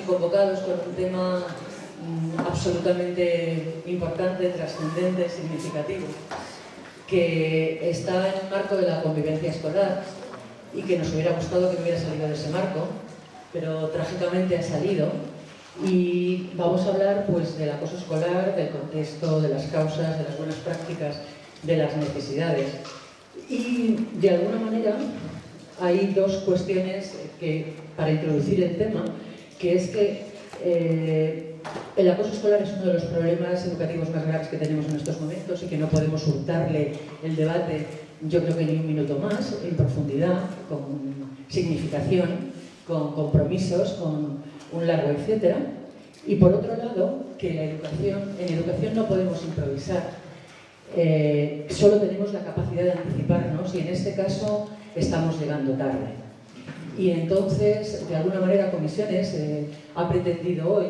convocados con un tema absolutamente importante, trascendente, significativo, que está en el marco de la convivencia escolar y que nos hubiera gustado que hubiera salido de ese marco, pero trágicamente ha salido. Y vamos a hablar pues del acoso escolar, del contexto, de las causas, de las buenas prácticas, de las necesidades. Y de alguna manera hay dos cuestiones para introducir el tema, que es que el acoso escolar es uno de los problemas educativos más graves que tenemos en estos momentos y que no podemos hurtarle el debate, yo creo que ni un minuto más, en profundidad, con significación, con compromisos, con un largo etcétera. Y por otro lado, que en educación no podemos improvisar, solo tenemos la capacidad de anticiparnos y en este caso estamos llegando tarde. Y entonces, de alguna manera, Comisiones ha pretendido hoy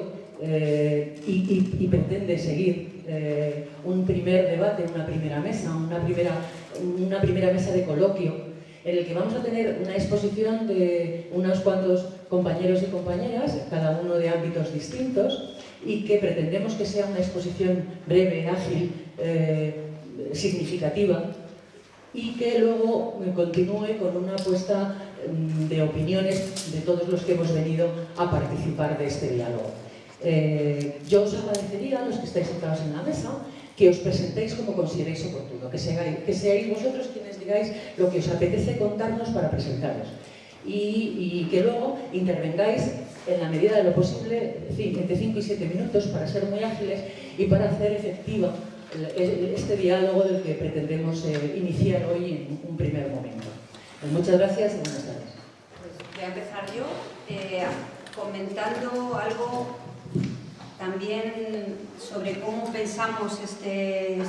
y pretende seguir un primer debate, una primera mesa, una primera mesa de coloquio, en el que vamos a tener una exposición de unos cuantos compañeros y compañeras, cada uno de ámbitos distintos, y que pretendemos que sea una exposición breve, ágil, significativa, y que luego continúe con una puesta de opiniones de todos los que hemos venido a participar de este diálogo. Yo os agradecería, a los que estáis sentados en la mesa, que os presentéis como consideréis oportuno, que seáis vosotros quienes digáis lo que os apetece contarnos para presentaros y que luego intervengáis en la medida de lo posible, entre 5 y 7 minutos, para ser muy ágiles y para hacer efectiva este diálogo del que pretendemos iniciar hoy en un primer momento. Pues muchas gracias y buenas tardes. Pues voy a empezar yo comentando algo también sobre cómo pensamos este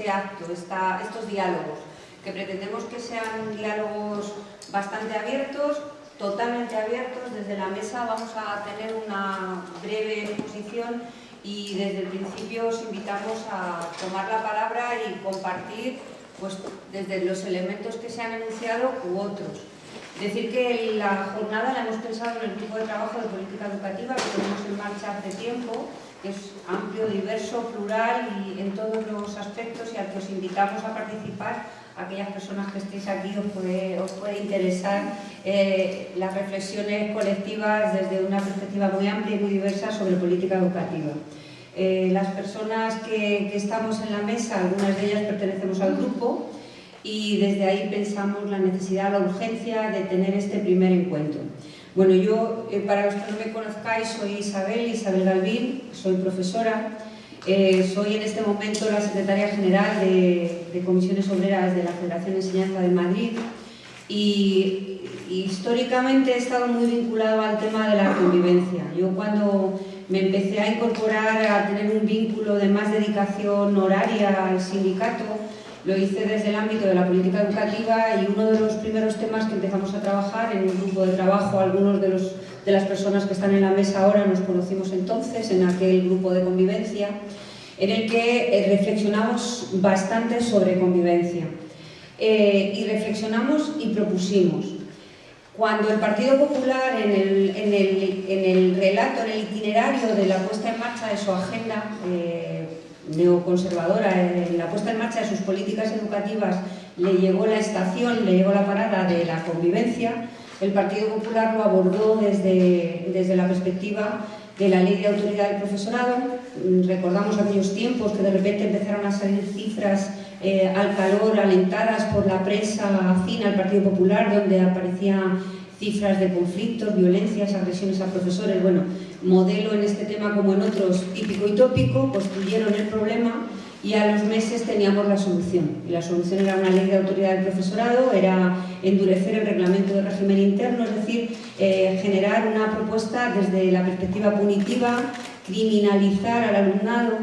acto, estos diálogos, que pretendemos que sean diálogos bastante abiertos, totalmente abiertos. Desde la mesa vamos a tener una breve exposición y desde el principio os invitamos a tomar la palabra y compartir pues, desde los elementos que se han enunciado u otros. Decir que la jornada la hemos pensado en el grupo de trabajo de política educativa que tenemos en marcha hace tiempo, que es amplio, diverso, plural y en todos los aspectos, y al que os invitamos a participar. Aquellas personas que estéis aquí os puede interesar las reflexiones colectivas desde una perspectiva muy amplia y muy diversa sobre política educativa. Las personas que estamos en la mesa, algunas de ellas pertenecemos al grupo, y desde ahí pensamos la necesidad, la urgencia de tener este primer encuentro. Bueno, yo, para los que no me conozcáis, soy Isabel Galvín, soy profesora, soy en este momento la secretaria general de Comisiones Obreras de la Federación de Enseñanza de Madrid y históricamente he estado muy vinculado al tema de la convivencia. Yo cuando me empecé a incorporar, a tener un vínculo de más dedicación horaria al sindicato, lo hice desde el ámbito de la política educativa y uno de los primeros temas que empezamos a trabajar en un grupo de trabajo, algunos de las personas que están en la mesa ahora nos conocimos entonces en aquel grupo de convivencia, en el que reflexionamos bastante sobre convivencia y reflexionamos y propusimos. Cuando el Partido Popular en el relato, en el itinerario de la puesta en marcha de su agenda neoconservadora, en la puesta en marcha de sus políticas educativas, le llegó la estación, le llegó la parada de la convivencia, el Partido Popular lo abordó desde la perspectiva de la Ley de Autoridad del Profesorado. Recordamos aquellos tiempos que de repente empezaron a salir cifras al calor, alentadas por la prensa afín al Partido Popular, donde aparecían cifras de conflictos, violencias, agresiones a profesores. Bueno, modelo en este tema como en otros típico y tópico, construyeron el problema y a los meses teníamos la solución. Y la solución era una ley de autoridad del profesorado, era endurecer el reglamento de régimen interno, es decir, generar una propuesta desde la perspectiva punitiva, criminalizar al alumnado,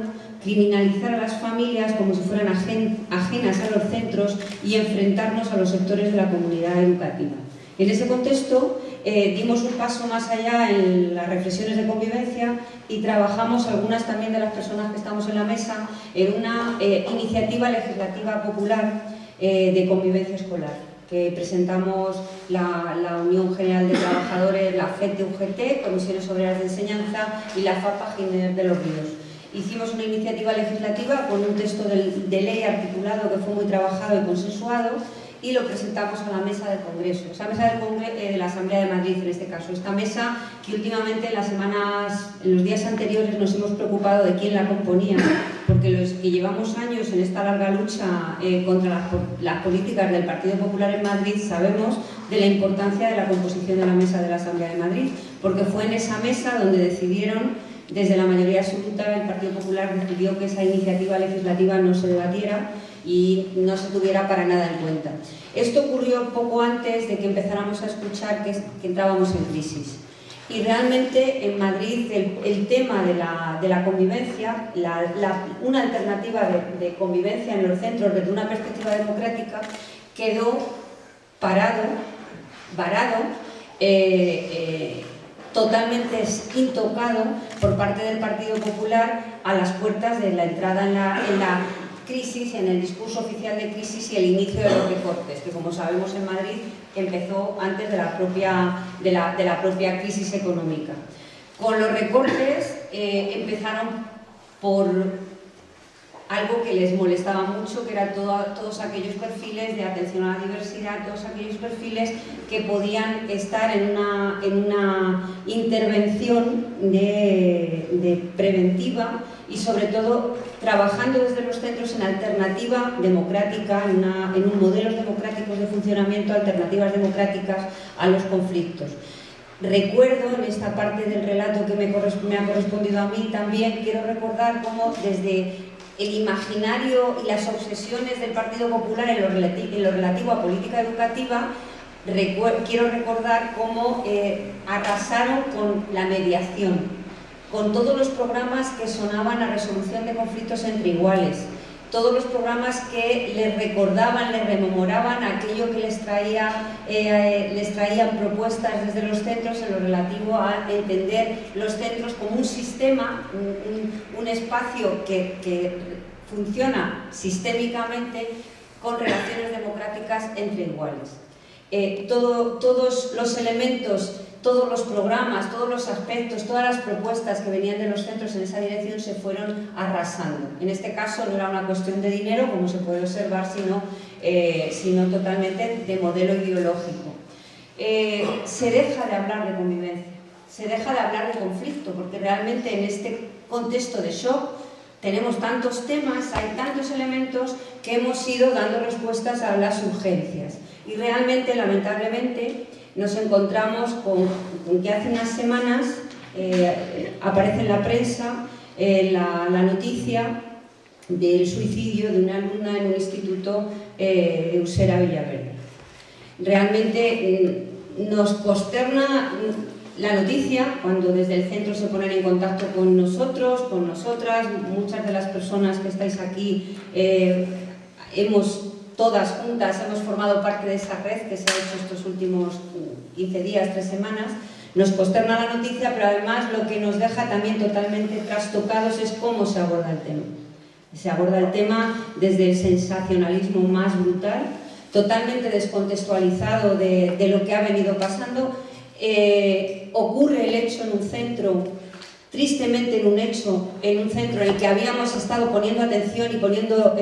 criminalizar a las familias como si fueran ajenas a los centros y enfrentarnos a los sectores de la comunidad educativa. En ese contexto dimos un paso más allá en las reflexiones de convivencia y trabajamos, algunas también de las personas que estamos en la mesa, en una iniciativa legislativa popular de convivencia escolar, que presentamos la Unión General de Trabajadores, la FED de UGT, Comisiones Obreras de Enseñanza y la FAPA Giner de los Ríos. Hicimos una iniciativa legislativa con un texto de ley articulado que fue muy trabajado y consensuado, y lo presentamos a la mesa del Congreso, esa mesa de la Asamblea de Madrid en este caso. Esta mesa que últimamente en los días anteriores nos hemos preocupado de quién la componía, porque los que llevamos años en esta larga lucha contra las políticas del Partido Popular en Madrid sabemos de la importancia de la composición de la mesa de la Asamblea de Madrid, porque fue en esa mesa donde decidieron, desde la mayoría absoluta, el Partido Popular decidió que esa iniciativa legislativa no se debatiera y no se tuviera para nada en cuenta. Esto ocurrió poco antes de que empezáramos a escuchar que entrábamos en crisis. Y realmente en Madrid el tema de la convivencia, una alternativa de convivencia en los centros desde una perspectiva democrática, quedó varado, totalmente intocado por parte del Partido Popular a las puertas de la entrada en la crisis, en el discurso oficial de crisis y el inicio de los recortes, que como sabemos en Madrid empezó antes de la propia crisis económica. Con los recortes empezaron por algo que les molestaba mucho, que eran todos aquellos perfiles de atención a la diversidad, todos aquellos perfiles que podían estar en una intervención de preventiva y sobre todo trabajando desde los centros en alternativa democrática, en un modelos democráticos de funcionamiento, alternativas democráticas a los conflictos. Recuerdo en esta parte del relato que me ha correspondido a mí también, quiero recordar cómo desde el imaginario y las obsesiones del Partido Popular en lo relativo a política educativa, quiero recordar cómo arrasaron con la mediación, con todos los programas que sonaban a resolución de conflictos entre iguales, todos los programas que les recordaban, les rememoraban aquello que les traían propuestas desde los centros en lo relativo a entender los centros como un sistema, un espacio que funciona sistémicamente con relaciones democráticas entre iguales. Todos los elementos, todos los programas, todos los aspectos, todas las propuestas que venían de los centros en esa dirección se fueron arrasando. En este caso no era una cuestión de dinero, como se puede observar, sino totalmente de modelo ideológico. Se deja de hablar de convivencia, se deja de hablar de conflicto, porque realmente en este contexto de shock tenemos tantos temas, hay tantos elementos que hemos ido dando respuestas a las urgencias. Y realmente, lamentablemente, nos encontramos con que hace unas semanas aparece en la prensa la noticia del suicidio de una alumna en un instituto de Usera, Villaverde. Realmente nos consterna la noticia cuando desde el centro se ponen en contacto con nosotros, con nosotras, muchas de las personas que estáis aquí todas juntas hemos formado parte de esa red que se ha hecho estos últimos 15 días, 3 semanas. Nos consterna la noticia, pero además lo que nos deja también totalmente trastocados es cómo se aborda el tema. Se aborda el tema desde el sensacionalismo más brutal, totalmente descontextualizado de lo que ha venido pasando. Ocurre el hecho en un centro, tristemente en un centro en el que habíamos estado poniendo atención y poniendo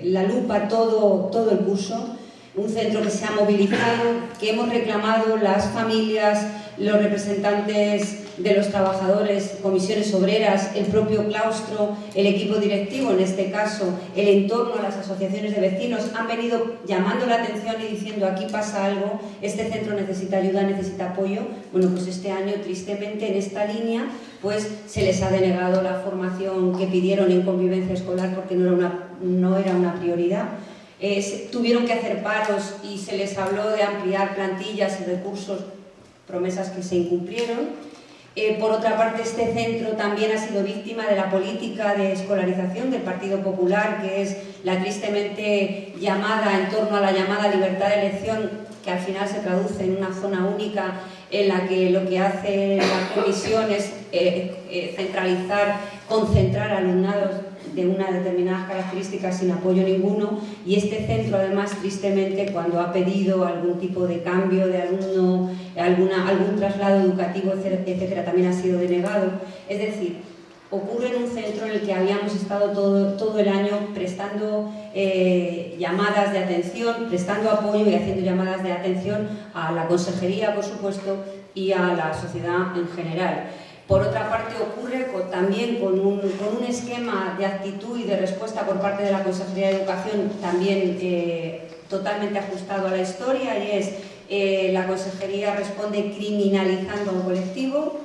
la lupa todo el curso, un centro que se ha movilizado, que hemos reclamado las familias, los representantes de los trabajadores, comisiones obreras, el propio claustro, el equipo directivo, en este caso, el entorno, las asociaciones de vecinos, han venido llamando la atención y diciendo aquí pasa algo, este centro necesita ayuda, necesita apoyo. Bueno, pues este año, tristemente, en esta línea, pues se les ha denegado la formación que pidieron en convivencia escolar porque no era una prioridad. Tuvieron que hacer paros y se les habló de ampliar plantillas y recursos, promesas que se incumplieron. Por otra parte, este centro también ha sido víctima de la política de escolarización del Partido Popular, que es la tristemente llamada, en torno a la llamada libertad de elección, que al final se traduce en una zona única en la que lo que hace la comisión es concentrar alumnados de unas determinadas características sin apoyo ninguno, y este centro además tristemente cuando ha pedido algún tipo de cambio de alumno, algún traslado educativo, etcétera, también ha sido denegado. Es decir, ocurre en un centro en el que habíamos estado todo el año prestando llamadas de atención, prestando apoyo y haciendo llamadas de atención a la consejería, por supuesto, y a la sociedad en general. Por otra parte, ocurre también con un esquema de actitud y de respuesta por parte de la Consejería de Educación también totalmente ajustado a la historia, y es la Consejería responde criminalizando a un colectivo,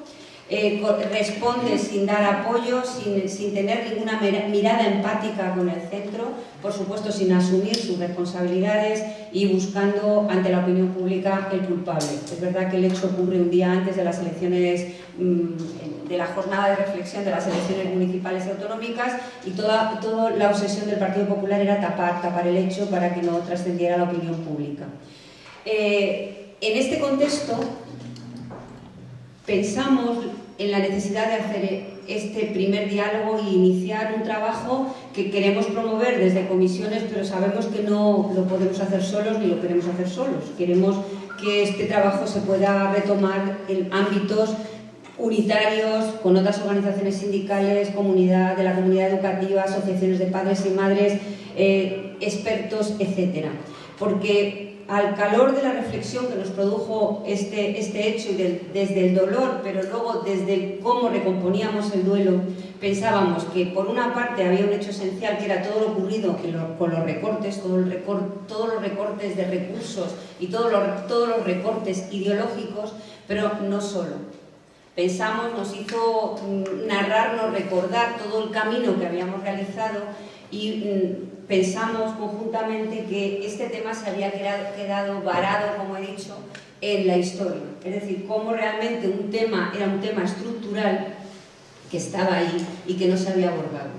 responde sin dar apoyo, sin tener ninguna mirada empática con el centro, por supuesto sin asumir sus responsabilidades y buscando ante la opinión pública el culpable. Es verdad que el hecho ocurre un día antes de las elecciones, de la jornada de reflexión de las elecciones municipales y autonómicas, y toda la obsesión del Partido Popular era tapar el hecho para que no trascendiera la opinión pública. En este contexto, pensamos en la necesidad de hacer este primer diálogo y iniciar un trabajo que queremos promover desde comisiones, pero sabemos que no lo podemos hacer solos ni lo queremos hacer solos. Queremos que este trabajo se pueda retomar en ámbitos unitarios, con otras organizaciones sindicales, de la comunidad educativa, asociaciones de padres y madres, expertos, etcétera. Porque al calor de la reflexión que nos produjo este hecho y desde el dolor, pero luego desde cómo recomponíamos el duelo, pensábamos que por una parte había un hecho esencial que era todo lo ocurrido con los recortes, todos los recortes de recursos y todos los recortes ideológicos, pero no solo. Pensamos, nos hizo narrarnos, recordar todo el camino que habíamos realizado, y pensamos conjuntamente que este tema se había quedado varado, como he dicho, en la historia. Es decir, cómo realmente era un tema estructural que estaba ahí y que no se había abordado.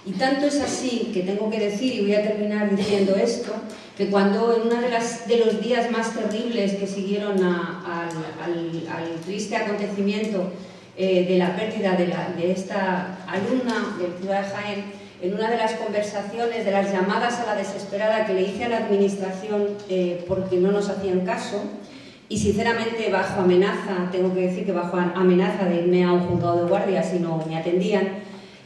Y tanto es así que tengo que decir, y voy a terminar diciendo esto, que cuando en uno de los días más terribles que siguieron al triste acontecimiento de la pérdida de esta alumna de la ciudad de Jaén, en una de las conversaciones, de las llamadas a la desesperada que le hice a la administración porque no nos hacían caso, y sinceramente bajo amenaza, tengo que decir que bajo amenaza de irme a un juzgado de guardia si no me atendían,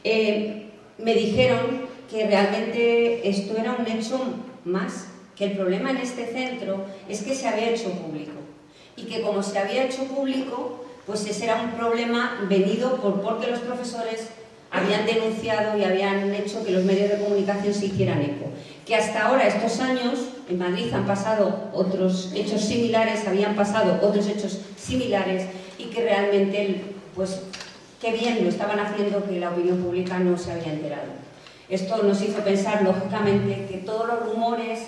me dijeron que realmente esto era un hecho más, que el problema en este centro es que se había hecho público, y que como se había hecho público, pues ese era un problema venido porque los profesores habían denunciado y habían hecho que los medios de comunicación se hicieran eco. Que hasta ahora, estos años, en Madrid han pasado otros hechos similares, habían pasado otros hechos similares, y que realmente, pues, qué bien lo estaban haciendo que la opinión pública no se había enterado. Esto nos hizo pensar, lógicamente, que todos los rumores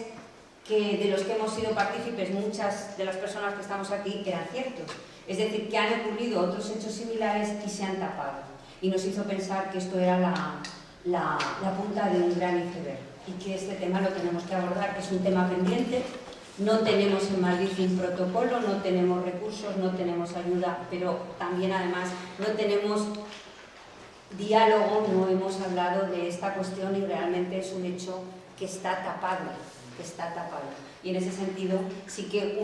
de los que hemos sido partícipes, muchas de las personas que estamos aquí, eran ciertos. Es decir, que han ocurrido otros hechos similares y se han tapado. Y nos hizo pensar que esto era la punta de un gran iceberg, y que este tema lo tenemos que abordar, que es un tema pendiente. No tenemos en Madrid un protocolo, no tenemos recursos, no tenemos ayuda, pero también además no tenemos diálogo, no hemos hablado de esta cuestión, y realmente es un hecho que está tapado, Y en ese sentido, sí que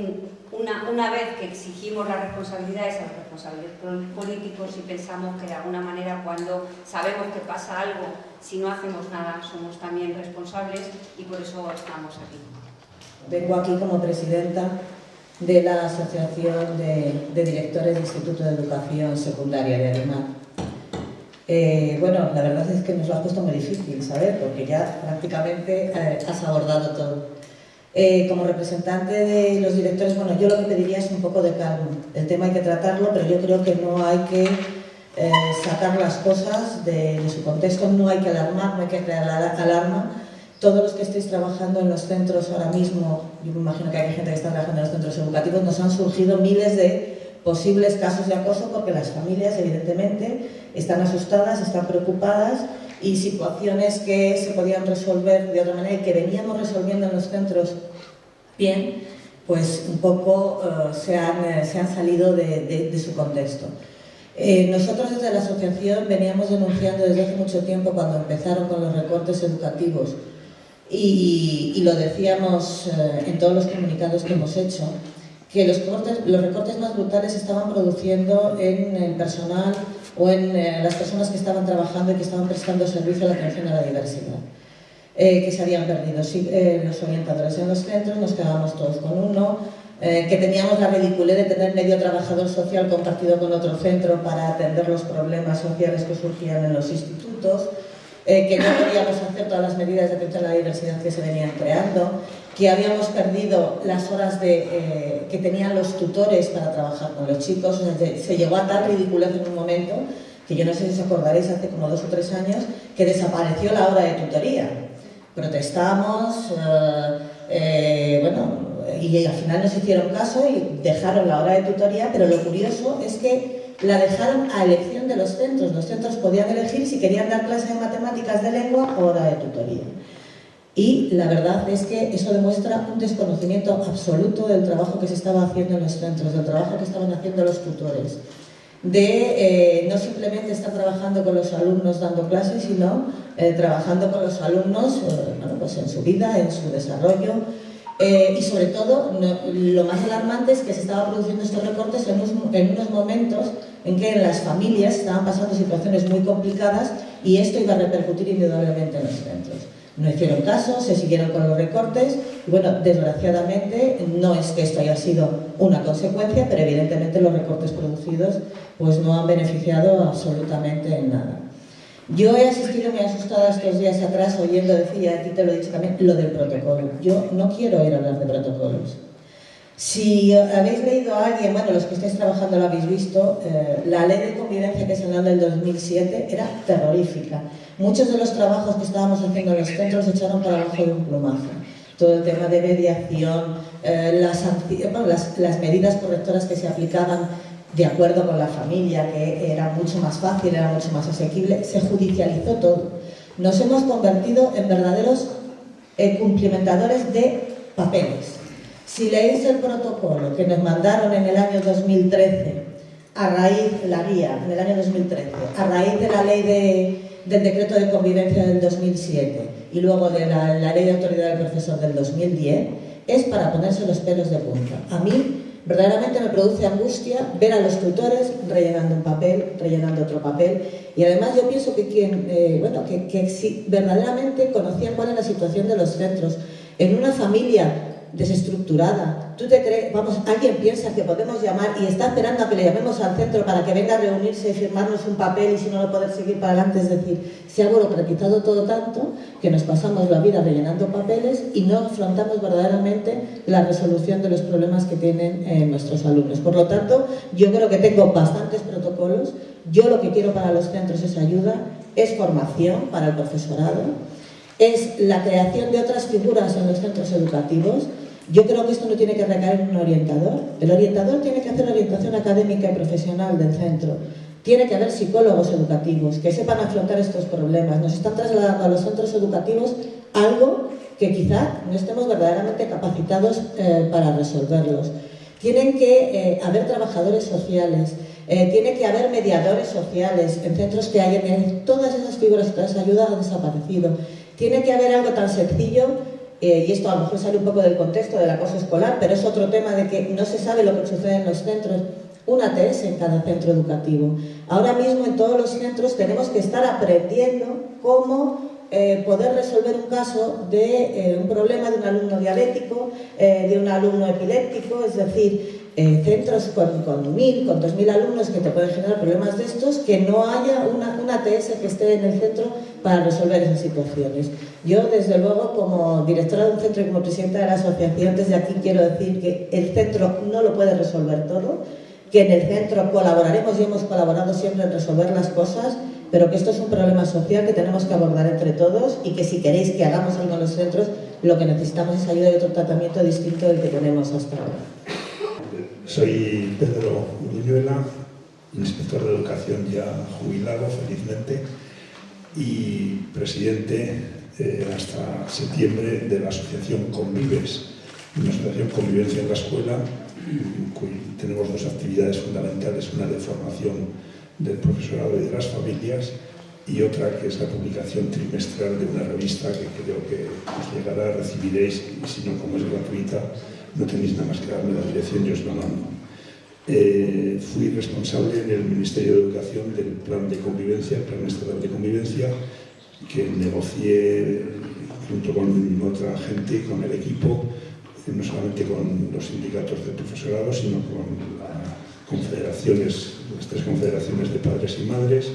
una vez que exigimos las responsabilidades a los responsables políticos, y pensamos que de alguna manera, cuando sabemos que pasa algo, si no hacemos nada, somos también responsables, y por eso estamos aquí. Vengo aquí como presidenta de la Asociación de Directores de Instituto de Educación Secundaria de Arimar. Bueno, la verdad es que nos lo has puesto muy difícil, ¿sabes? Porque ya prácticamente has abordado todo. Como representante de los directores, bueno, yo lo que pediría es un poco de calma. El tema hay que tratarlo, pero yo creo que no hay que sacar las cosas de su contexto, no hay que alarmar, no hay que crear la alarma. Todos los que estéis trabajando en los centros ahora mismo, yo me imagino que hay gente que está trabajando en los centros educativos, nos han surgido miles de posibles casos de acoso, porque las familias evidentemente están asustadas, están preocupadas, y situaciones que se podían resolver de otra manera y que veníamos resolviendo en los centros bien, pues un poco se han salido de su contexto. Nosotros desde la asociación veníamos denunciando desde hace mucho tiempo, cuando empezaron con los recortes educativos, y lo decíamos en todos los comunicados que hemos hecho, que los recortes más brutales se estaban produciendo en el personal o en las personas que estaban trabajando y que estaban prestando servicio a la atención a la diversidad, que se habían perdido. Sí, los orientadores en los centros nos quedábamos todos con uno, que teníamos la ridiculez de tener medio trabajador social compartido con otro centro para atender los problemas sociales que surgían en los institutos, que no podíamos hacer todas las medidas de atención a la diversidad que se venían creando, que habíamos perdido las horas que tenían los tutores para trabajar con los chicos. O sea, se llegó a tal ridiculez en un momento, que yo no sé si os acordaréis, hace como 2 o 3 años, que desapareció la hora de tutoría. Protestamos, bueno, y al final nos hicieron caso y dejaron la hora de tutoría, pero lo curioso es que la dejaron a elección de los centros. Los centros podían elegir si querían dar clases de matemáticas, de lengua o hora de tutoría. Y la verdad es que eso demuestra un desconocimiento absoluto del trabajo que se estaba haciendo en los centros, del trabajo que estaban haciendo los tutores, de no simplemente estar trabajando con los alumnos dando clases, sino trabajando con los alumnos bueno, pues en su vida, en su desarrollo. Y sobre todo, lo más alarmante es que se estaban produciendo estos recortes en unos momentos en que en las familias estaban pasando situaciones muy complicadas, y esto iba a repercutir indudablemente en los centros. No hicieron caso, se siguieron con los recortes y, bueno, desgraciadamente no es que esto haya sido una consecuencia, pero evidentemente los recortes producidos pues no han beneficiado absolutamente en nada. Yo he asistido muy asustada estos días atrás oyendo decir, y aquí te lo he dicho también, lo del protocolo. Yo no quiero oír hablar de protocolos. Si habéis leído a alguien, bueno, los que estáis trabajando lo habéis visto, la ley de convivencia que salió en el 2007 era terrorífica. Muchos de los trabajos que estábamos haciendo en los centros se echaron para abajo de un plumazo. Todo el tema de mediación, las medidas correctoras que se aplicaban de acuerdo con la familia, que era mucho más fácil, era mucho más asequible, se judicializó todo. Nos hemos convertido en verdaderos cumplimentadores de papeles. Si leéis el protocolo que nos mandaron en el año 2013, a raíz, la guía, en el año 2013, a raíz de la ley del decreto de convivencia del 2007 y luego de la ley de autoridad del profesor del 2010, es para ponerse los pelos de punta. A mí verdaderamente me produce angustia ver a los tutores rellenando un papel, rellenando otro papel, y además yo pienso que que si verdaderamente conocían cuál es la situación de los centros, en una familia desestructurada, ¿tú te crees? Vamos, alguien piensa que podemos llamar y está esperando a que le llamemos al centro para que venga a reunirse y firmarnos un papel, y si no, lo poder seguir para adelante. Es decir, se ha burocratizado todo tanto que nos pasamos la vida rellenando papeles y no afrontamos verdaderamente la resolución de los problemas que tienen nuestros alumnos. Por lo tanto, yo creo que tengo bastantes protocolos. Yo lo que quiero para los centros es ayuda, es formación para el profesorado, es la creación de otras figuras en los centros educativos. Yo creo que esto no tiene que recaer en un orientador. El orientador tiene que hacer la orientación académica y profesional del centro. Tiene que haber psicólogos educativos que sepan afrontar estos problemas. Nos están trasladando a los centros educativos algo que quizá no estemos verdaderamente capacitados para resolverlos. Tienen que haber trabajadores sociales, tiene que haber mediadores sociales en centros que hayan todas esas figuras, toda esa ayuda ha desaparecido. Tiene que haber algo tan sencillo, y esto a lo mejor sale un poco del contexto del acoso escolar, pero es otro tema de que no se sabe lo que sucede en los centros, una ATS en cada centro educativo. Ahora mismo en todos los centros tenemos que estar aprendiendo cómo poder resolver un caso de un problema de un alumno diabético, de un alumno epiléptico, es decir, centros con 1.000, con 2.000 alumnos que te pueden generar problemas de estos, que no haya una ATS que esté en el centro para resolver esas situaciones. Yo, desde luego, como directora de un centro y como presidenta de la asociación, desde aquí quiero decir que el centro no lo puede resolver todo, que en el centro colaboraremos y hemos colaborado siempre en resolver las cosas, pero que esto es un problema social que tenemos que abordar entre todos, y que si queréis que hagamos algo en los centros, lo que necesitamos es ayuda y otro tratamiento distinto del que tenemos hasta ahora. Soy Pedro Uruñuela, inspector de educación ya jubilado, felizmente, y presidente hasta septiembre de la asociación Convives, una asociación Convivencia en la Escuela. Tenemos dos actividades fundamentales, una de formación del profesorado y de las familias, y otra que es la publicación trimestral de una revista que creo que os llegará, recibiréis, y si no, como es gratuita, no tenéis nada más que darme la dirección y os lo mando. Fui responsable en el Ministerio de Educación del Plan de Convivencia, el Plan Estatal de Convivencia, que negocié junto con otra gente, con el equipo, no solamente con los sindicatos de profesorado, sino con las 3 confederaciones de padres y madres,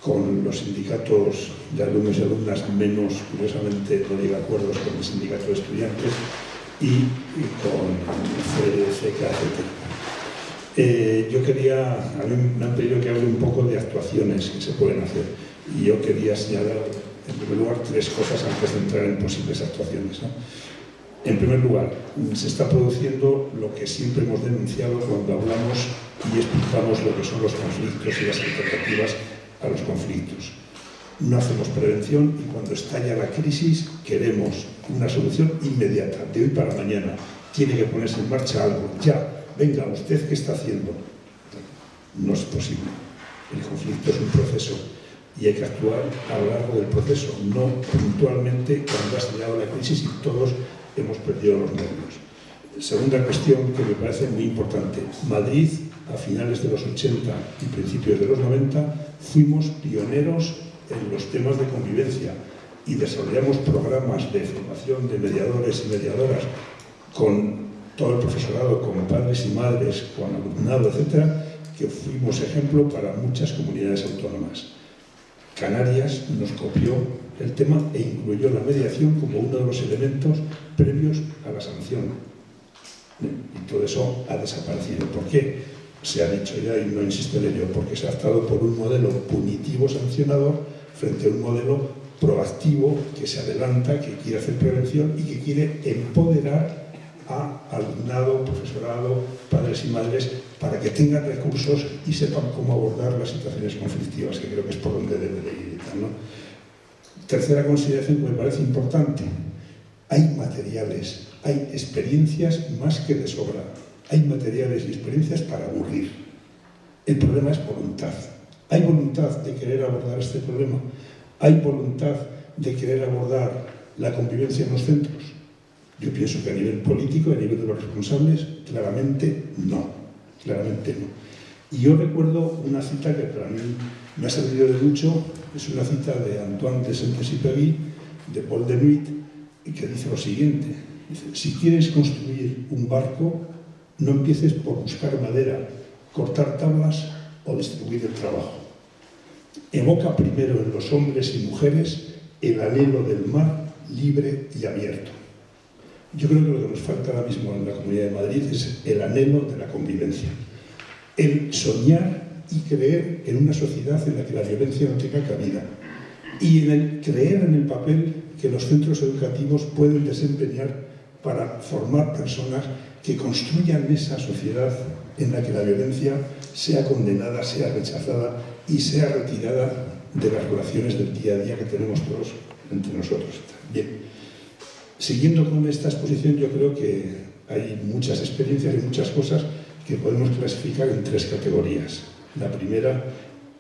con los sindicatos de alumnos y alumnas, menos, curiosamente, no llega a acuerdos con el sindicato de estudiantes, y con CK, etc. A mí me han pedido que hable un poco de actuaciones que se pueden hacer, y yo quería señalar, en primer lugar, 3 cosas antes de entrar en posibles actuaciones, ¿no? En primer lugar, se está produciendo lo que siempre hemos denunciado cuando hablamos y explicamos lo que son los conflictos y las alternativas a los conflictos. No hacemos prevención y cuando estalla la crisis queremos una solución inmediata, de hoy para mañana. Tiene que ponerse en marcha algo, ya. Venga, ¿usted qué está haciendo? No es posible. El conflicto es un proceso y hay que actuar a lo largo del proceso, no puntualmente cuando ha estallado la crisis y todos hemos perdido los nervios. Segunda cuestión que me parece muy importante. Madrid, a finales de los 80 y principios de los 90, fuimos pioneros en los temas de convivencia y desarrollamos programas de formación de mediadores y mediadoras con todo el profesorado, con padres y madres, con alumnado, etcétera, que fuimos ejemplo para muchas comunidades autónomas. Canarias nos copió el tema e incluyó la mediación como uno de los elementos previos a la sanción. Y todo eso ha desaparecido. ¿Por qué? Se ha dicho ya, y no insisto en ello, porque se ha optado por un modelo punitivo sancionador frente a un modelo proactivo que se adelanta, que quiere hacer prevención y que quiere empoderar a alumnado, profesorado, padres y madres, para que tengan recursos y sepan cómo abordar las situaciones conflictivas, que creo que es por donde debe de ir, ¿no? Tercera consideración que me parece importante: hay materiales, hay experiencias más que de sobra, hay materiales y experiencias para aburrir. El problema es voluntad. ¿Hay voluntad de querer abordar este problema? ¿Hay voluntad de querer abordar la convivencia en los centros? Yo pienso que a nivel político, a nivel de los responsables, claramente no. Claramente no. Y yo recuerdo una cita que para mí me ha servido de mucho, es una cita de Antoine de Saint-Exupéry, de Paul Denuit, que dice lo siguiente: dice, si quieres construir un barco, no empieces por buscar madera, cortar tablas o distribuir el trabajo. Evoca primero en los hombres y mujeres el anhelo del mar libre y abierto. Yo creo que lo que nos falta ahora mismo en la Comunidad de Madrid es el anhelo de la convivencia. El soñar y creer en una sociedad en la que la violencia no tenga cabida. Y en el creer en el papel que los centros educativos pueden desempeñar para formar personas que construyan esa sociedad en la que la violencia sea condenada, sea rechazada y sea retirada de las relaciones del día a día que tenemos todos entre nosotros. Bien. Siguiendo con esta exposición, yo creo que hay muchas experiencias y muchas cosas que podemos clasificar en 3 categorías. La primera,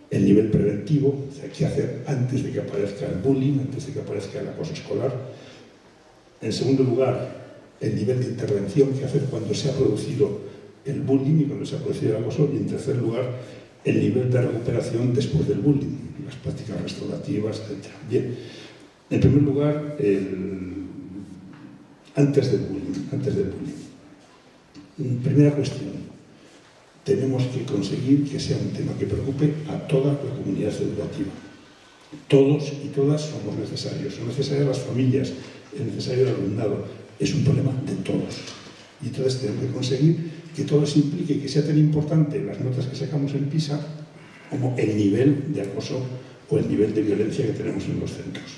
el nivel preventivo, o sea, qué hacer antes de que aparezca el bullying, antes de que aparezca el acoso escolar. En segundo lugar, el nivel de intervención, qué hacer cuando se ha producido el bullying y cuando se ha producido el acoso. Y en tercer lugar, el nivel de recuperación después del bullying, las prácticas restaurativas, etc. Bien, en primer lugar, antes del bullying. Primera cuestión, tenemos que conseguir que sea un tema que preocupe a toda la comunidad educativa. Todos y todas somos necesarios, son necesarias las familias, es necesario el alumnado, es un problema de todos. Y entonces tenemos que conseguir que todo se implique, que sea tan importante las notas que sacamos en PISA como el nivel de acoso o el nivel de violencia que tenemos en los centros,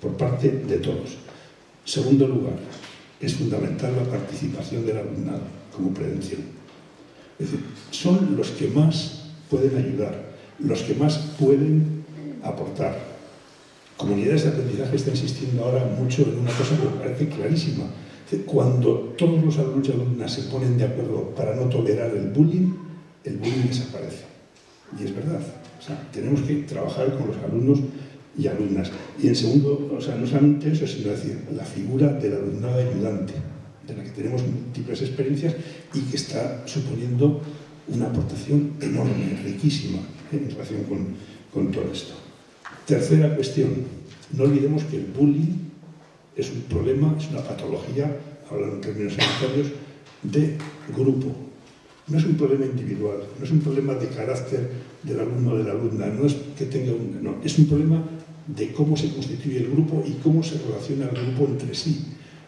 por parte de todos. Segundo lugar, es fundamental la participación del alumnado como prevención. Es decir, son los que más pueden ayudar, los que más pueden aportar. Comunidades de aprendizaje está insistiendo ahora mucho en una cosa que me parece clarísima. Es decir, cuando todos los alumnos y alumnas se ponen de acuerdo para no tolerar el bullying desaparece. Y es verdad. O sea, tenemos que trabajar con los alumnos y alumnas. Y en segundo, o sea, no solamente eso, sino decir, la figura del alumnado ayudante, de la que tenemos múltiples experiencias y que está suponiendo una aportación enorme, riquísima, en relación con todo esto. Tercera cuestión, no olvidemos que el bullying es un problema, es una patología, hablando en términos sanitarios, de grupo. No es un problema individual, no es un problema de carácter del alumno o de la alumna, no es que tenga un... No, es un problema de cómo se constituye el grupo y cómo se relaciona el grupo entre sí.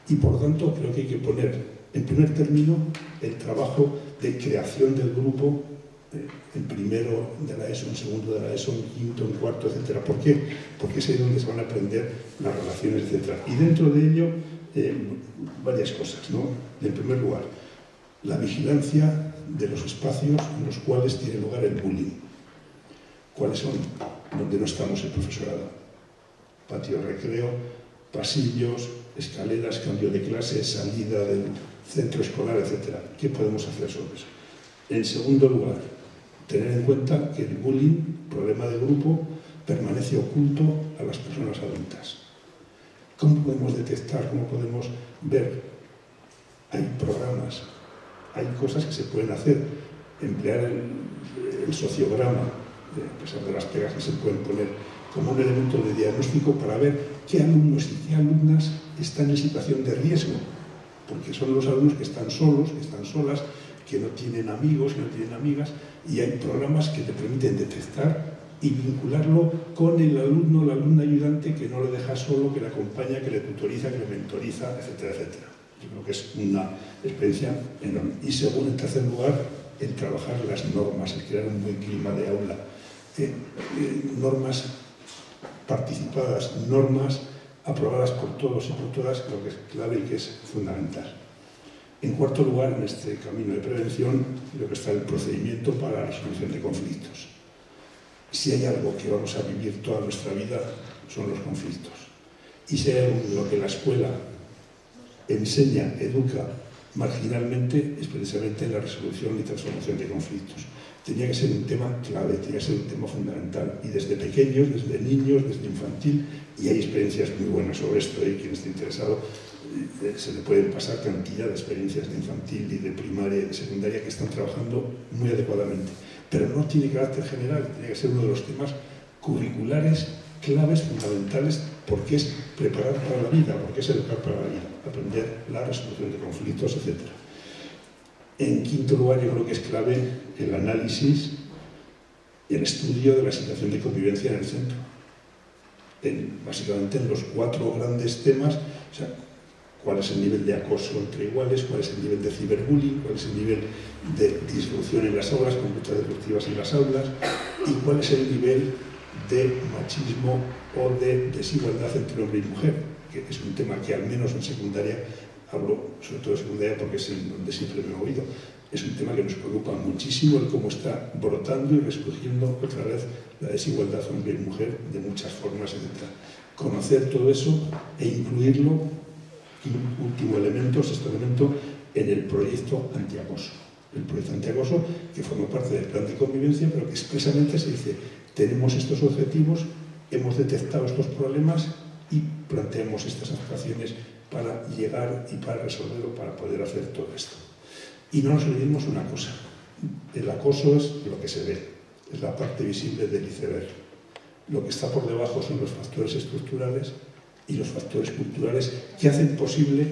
Y por tanto creo que hay que poner en primer término el trabajo de creación del grupo en primero de la ESO, en segundo de la ESO, en quinto, en cuarto, etc. ¿Por qué? Porque es ahí donde se van a aprender las relaciones, etc. Y dentro de ello, varias cosas, ¿no? En primer lugar, la vigilancia de los espacios en los cuales tiene lugar el bullying. ¿Cuáles son? Donde no estamos el profesorado. Patio recreo, pasillos, escaleras, cambio de clase, salida del centro escolar, etc. ¿Qué podemos hacer sobre eso? En segundo lugar, tener en cuenta que el bullying, problema de grupo, permanece oculto a las personas adultas. ¿Cómo podemos detectar, cómo podemos ver? Hay programas, hay cosas que se pueden hacer, emplear el sociograma, a pesar de las pegas que se pueden poner, como un elemento de diagnóstico para ver qué alumnos y qué alumnas están en situación de riesgo, porque son los alumnos que están solos, que están solas, que no tienen amigos, que no tienen amigas, y hay programas que te permiten detectar y vincularlo con el alumno o la alumna ayudante que no le deja solo, que le acompaña, que le tutoriza, que le mentoriza, etcétera, etcétera. Yo creo que es una experiencia enorme. Y en tercer lugar, el trabajar las normas, el crear un buen clima de aula. Normas participadas, normas aprobadas por todos y por todas, creo que es clave y que es fundamental. En cuarto lugar, en este camino de prevención, creo que está el procedimiento para la resolución de conflictos. Si hay algo que vamos a vivir toda nuestra vida, son los conflictos. Y si hay algo en lo que la escuela enseña, educa marginalmente, es precisamente la resolución y transformación de conflictos. Tenía que ser un tema clave, tenía que ser un tema fundamental. Y desde pequeños, desde niños, desde infantil, y hay experiencias muy buenas sobre esto, y quien esté interesado, se le pueden pasar cantidad de experiencias de infantil y de primaria y de secundaria que están trabajando muy adecuadamente. Pero no tiene carácter general, tiene que ser uno de los temas curriculares, claves, fundamentales, porque es preparar para la vida, porque es educar para la vida, aprender la resolución de conflictos, etc. En quinto lugar, yo creo que es clave el análisis, el estudio de la situación de convivencia en el centro. Básicamente en los 4 grandes temas, o sea, cuál es el nivel de acoso entre iguales, cuál es el nivel de ciberbullying, cuál es el nivel de disrupción en las aulas, conductas disruptivas en las aulas, y cuál es el nivel de machismo o de desigualdad entre hombre y mujer, que es un tema que al menos en secundaria, hablo sobre todo de secundaria porque es en donde siempre me he oído, es un tema que nos preocupa muchísimo, el cómo está brotando y resurgiendo otra vez la desigualdad hombre y mujer de muchas formas, etc. Conocer todo eso e incluirlo, y último elemento, sexto elemento, en el proyecto antiacoso. El proyecto antiacoso que forma parte del plan de convivencia, pero que expresamente se dice, tenemos estos objetivos, hemos detectado estos problemas y planteamos estas actuaciones para llegar y para resolverlo, para poder hacer todo esto. Y no nos olvidemos una cosa, el acoso es lo que se ve, es la parte visible del iceberg. Lo que está por debajo son los factores estructurales y los factores culturales que hacen posible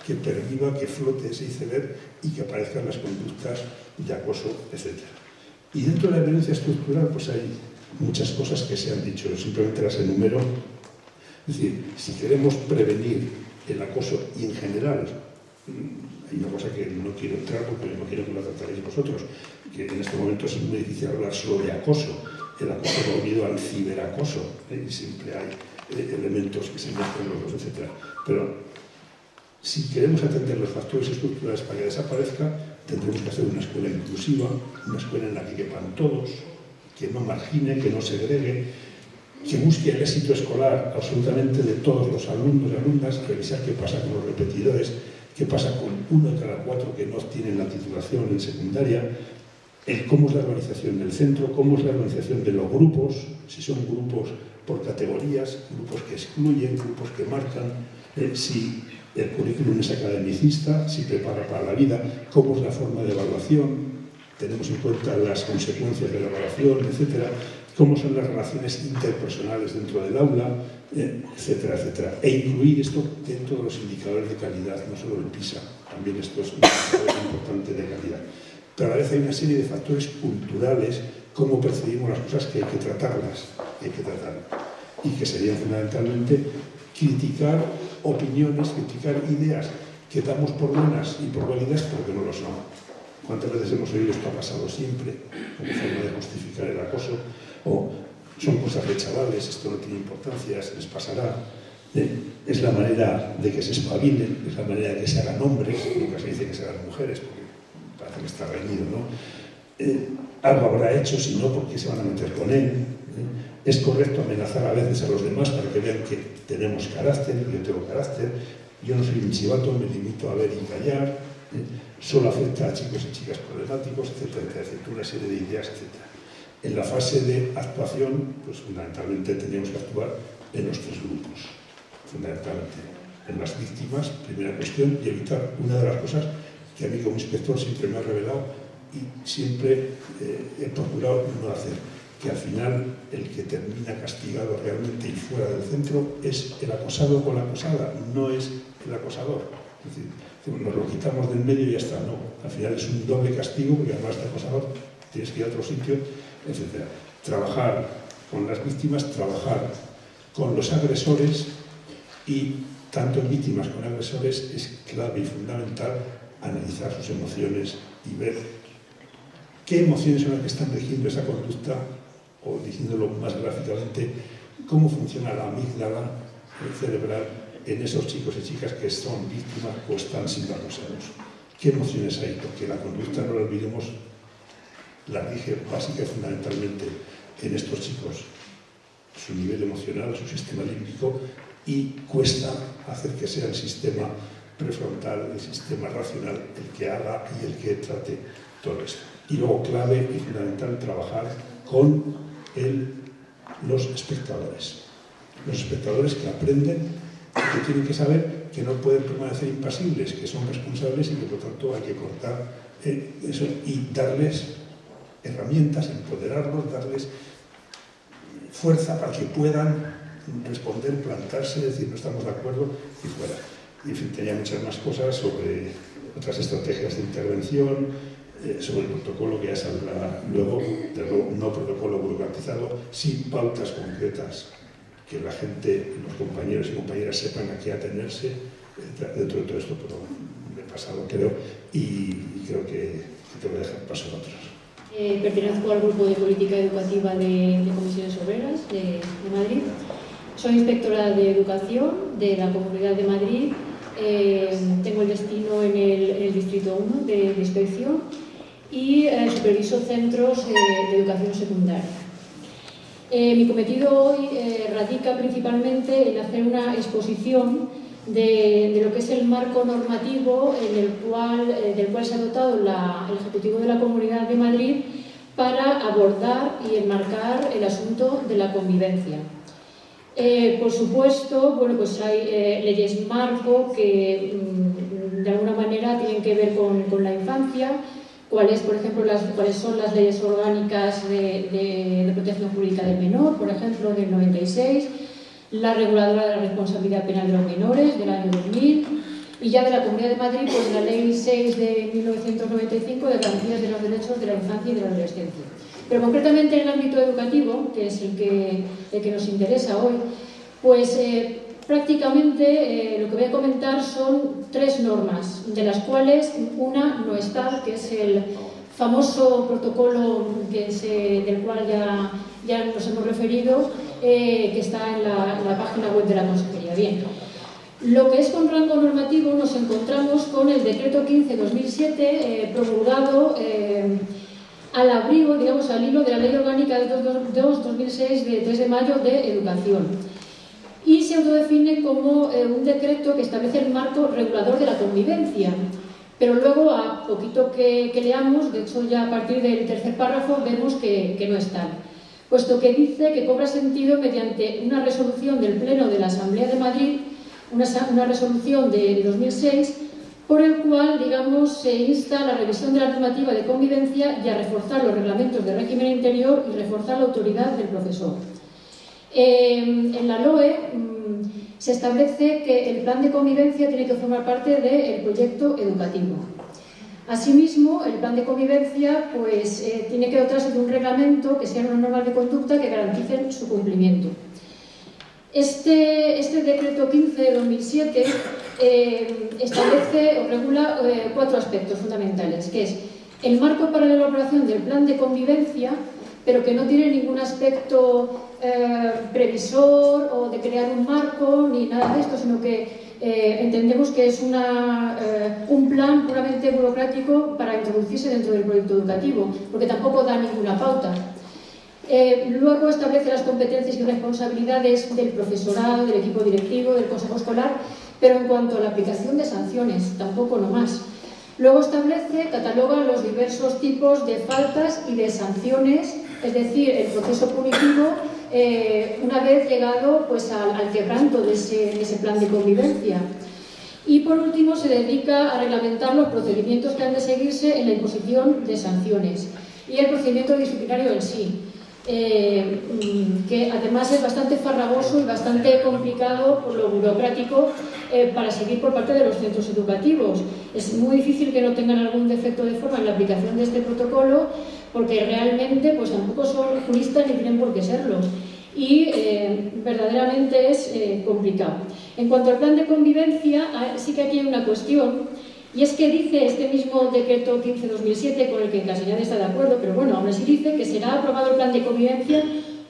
que perviva, que flote ese iceberg y que aparezcan las conductas de acoso, etc. Y dentro de la violencia estructural pues hay muchas cosas que se han dicho, simplemente las enumero. Es decir, si queremos prevenir el acoso y en general, hay una cosa que no quiero entrar porque no quiero que lo trataréis vosotros, que en este momento es muy difícil hablar solo de acoso. El acoso va unido al ciberacoso, y siempre hay elementos que se mezclan los dos, etc. Pero si queremos atender los factores estructurales para que desaparezca, tendremos que hacer una escuela inclusiva, una escuela en la que quepan todos, que no margine, que no segregue, que busque el éxito escolar absolutamente de todos los alumnos y alumnas, revisar qué pasa con los repetidores, qué pasa con 1 de cada 4 que no tienen la titulación en secundaria, el cómo es la organización del centro, cómo es la organización de los grupos, si son grupos por categorías, grupos que excluyen, grupos que marcan, si el currículum es academicista, si prepara para la vida, cómo es la forma de evaluación, tenemos en cuenta las consecuencias de la evaluación, etcétera, cómo son las relaciones interpersonales dentro del aula, etcétera, etcétera. E incluir esto dentro de los indicadores de calidad, no solo el PISA, también esto es un indicador importante de calidad. Pero a la vez hay una serie de factores culturales, cómo percibimos las cosas que hay que tratarlas, y que serían fundamentalmente criticar opiniones, criticar ideas que damos por buenas y por válidas, pero que no lo son. ¿Cuántas veces hemos oído esto ha pasado siempre, como forma de justificar el acoso? O son cosas de chavales, esto no tiene importancia, se les pasará. Es la manera de que se espabilen, es la manera de que se hagan hombres, nunca se dice que se hagan mujeres, porque parece que está reñido, ¿no? Algo habrá hecho, si no, ¿por qué se van a meter con él? Es correcto amenazar a veces a los demás para que vean que tenemos carácter, yo tengo carácter, yo no soy un chivato, me limito a ver y callar, solo afecta a chicos y chicas problemáticos, etcétera, etcétera, una serie de ideas, etcétera. En la fase de actuación, pues fundamentalmente tenemos que actuar en los tres grupos, fundamentalmente en las víctimas, primera cuestión, y evitar una de las cosas que a mí como inspector siempre me ha revelado y siempre he procurado no hacer, que al final el que termina castigado realmente y fuera del centro es el acosado o la acosada, no es el acosador. Es decir, nos lo quitamos del medio y ya está, no. Al final es un doble castigo, porque además de acosador tienes que ir a otro sitio, etc. Trabajar con las víctimas, trabajar con los agresores, y tanto en víctimas como en agresores es clave y fundamental analizar sus emociones y ver qué emociones son las que están rigiendo esa conducta, o diciéndolo más gráficamente, cómo funciona la amígdala cerebral en esos chicos y chicas que son víctimas o están siendo acosados. ¿Qué emociones hay? Porque la conducta, no la olvidemos, la rige básica y fundamentalmente en estos chicos su nivel emocional, su sistema límbico, y cuesta hacer que sea el sistema prefrontal, el sistema racional, el que haga y el que trate todo esto. Y luego, clave y fundamental, trabajar con los espectadores. Los espectadores que aprenden, que tienen que saber que no pueden permanecer impasibles, que son responsables y que por tanto hay que cortar eso y darles herramientas, empoderarlos, darles fuerza para que puedan responder, plantarse, decir no estamos de acuerdo y fuera. Y en fin, tenía muchas más cosas sobre otras estrategias de intervención, sobre el protocolo que ya saldrá luego, pero no protocolo burocratizado, sin pautas concretas, que la gente, los compañeros y compañeras sepan a qué atenerse dentro de todo esto, pero me he pasado, creo, y creo que tengo que dejar paso a otros. Pertenezco al grupo de política educativa de Comisiones Obreras de Madrid. Soy inspectora de educación de la Comunidad de Madrid. Tengo el destino en el Distrito 1 de inspección y superviso centros de educación secundaria. Mi cometido hoy radica principalmente en hacer una exposición de lo que es el marco normativo del cual se ha dotado el Ejecutivo de la Comunidad de Madrid para abordar y enmarcar el asunto de la convivencia. Por supuesto, bueno, pues hay leyes marco que de alguna manera tienen que ver con la infancia, cuáles son las leyes orgánicas de protección jurídica del menor, por ejemplo, del 96, la reguladora de la responsabilidad penal de los menores del año 2000, y ya de la Comunidad de Madrid, pues la Ley 6 de 1995 de garantías de los derechos de la infancia y de la adolescencia. Pero concretamente en el ámbito educativo, que es el que nos interesa hoy, pues prácticamente lo que voy a comentar son 3 normas, de las cuales una no está, que es el famoso protocolo del cual ya nos hemos referido, que está en la página web de la Consejería. Bien, lo que es con rango normativo, nos encontramos con el Decreto 15/2007, promulgado al abrigo, digamos, al hilo de la Ley Orgánica de 2006 de 3 de mayo de Educación, y se autodefine como un decreto que establece el marco regulador de la convivencia. pero luego a poquito que leamos, de hecho ya a partir del tercer párrafo vemos que no es tal, puesto que dice que cobra sentido mediante una resolución del Pleno de la Asamblea de Madrid, una resolución de 2006, por el cual, digamos, se insta a la revisión de la normativa de convivencia y a reforzar los reglamentos de régimen interior y reforzar la autoridad del profesor. En la LOE se establece que el plan de convivencia tiene que formar parte del proyecto educativo. Asimismo, el plan de convivencia pues, tiene que dotarse de un reglamento que sean unas normas de conducta que garanticen su cumplimiento. Este decreto 15 de 2007 establece o regula 4 aspectos fundamentales, que es el marco para la elaboración del plan de convivencia, pero que no tiene ningún aspecto previsor o de crear un marco ni nada de esto, sino que entendemos que es un plan puramente burocrático para introducirse dentro del proyecto educativo, porque tampoco da ninguna pauta. Luego establece las competencias y responsabilidades del profesorado, del equipo directivo, del consejo escolar, pero en cuanto a la aplicación de sanciones, tampoco no más. Luego cataloga los diversos tipos de faltas y de sanciones, es decir, el proceso punitivo, una vez llegado pues, al quebranto de ese plan de convivencia. Y por último se dedica a reglamentar los procedimientos que han de seguirse en la imposición de sanciones y el procedimiento disciplinario en sí, que además es bastante farragoso y bastante complicado por lo burocrático para seguir por parte de los centros educativos. Es muy difícil que no tengan algún defecto de forma en la aplicación de este protocolo, porque realmente pues tampoco son juristas ni tienen por qué serlo, y verdaderamente es complicado. En cuanto al plan de convivencia, sí que aquí hay una cuestión, y es que dice este mismo decreto 15-2007, con el que casi nadie está de acuerdo, pero bueno, aún así dice que será aprobado el plan de convivencia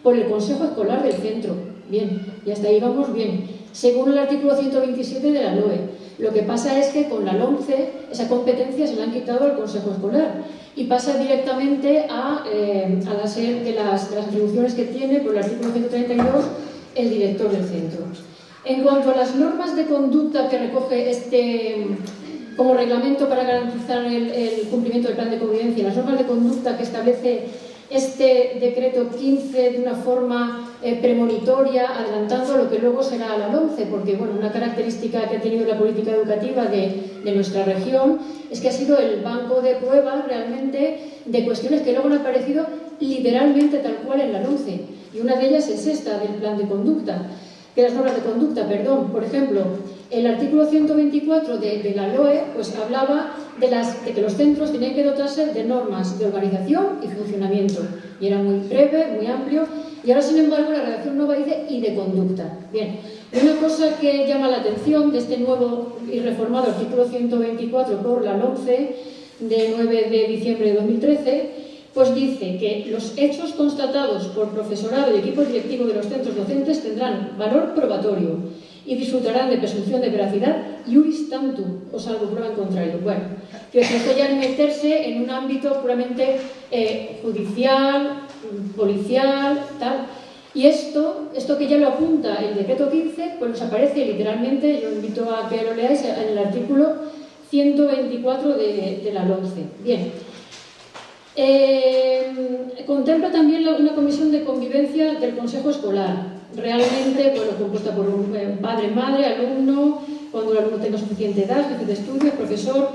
por el Consejo Escolar del centro. Bien, y hasta ahí vamos bien, según el artículo 127 de la LOE. Lo que pasa es que con la LOMCE esa competencia se la han quitado al Consejo Escolar y pasa directamente a la serie de las atribuciones que tiene por el artículo 132 el director del centro. En cuanto a las normas de conducta que recoge como reglamento para garantizar el cumplimiento del plan de convivencia, las normas de conducta que establece este decreto 15 de una forma premonitoria, adelantando lo que luego será la LOMCE, porque bueno, una característica que ha tenido la política educativa de nuestra región es que ha sido el banco de pruebas realmente de cuestiones que luego han aparecido literalmente tal cual en la LOMCE, y una de ellas es esta del plan de conducta, de las normas de conducta, perdón. Por ejemplo, el artículo 124 de la LOE pues hablaba de que los centros tenían que dotarse de normas de organización y funcionamiento, y era muy breve, muy amplio, y ahora sin embargo la redacción nueva dice y de conducta. Bien, una cosa que llama la atención de este nuevo y reformado artículo 124 por la LOMCE de 9 de diciembre de 2013, pues dice que los hechos constatados por profesorado y equipo directivo de los centros docentes tendrán valor probatorio y disfrutarán de presunción de veracidad iuris tantum, o salvo prueba en contrario. Bueno, que esto ya es meterse en un ámbito puramente judicial, policial, tal. Y esto que ya lo apunta el decreto 15, pues nos aparece literalmente, yo invito a que lo leáis, en el artículo 124 de la LOMCE. Bien. Contempla también una comisión de convivencia del Consejo Escolar, realmente bueno, compuesta por un padre, madre, alumno, cuando el alumno tenga suficiente edad, jefe de estudios, profesor.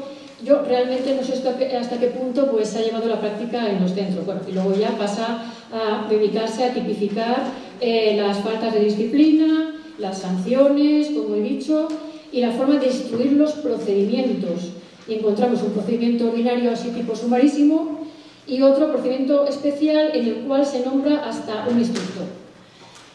Yo realmente no sé hasta qué punto pues, se ha llevado la práctica en los centros. Bueno, y luego ya pasa a dedicarse a tipificar las faltas de disciplina, las sanciones, como he dicho, y la forma de instruir los procedimientos. Y encontramos un procedimiento ordinario así tipo sumarísimo y otro procedimiento especial en el cual se nombra hasta un instructor.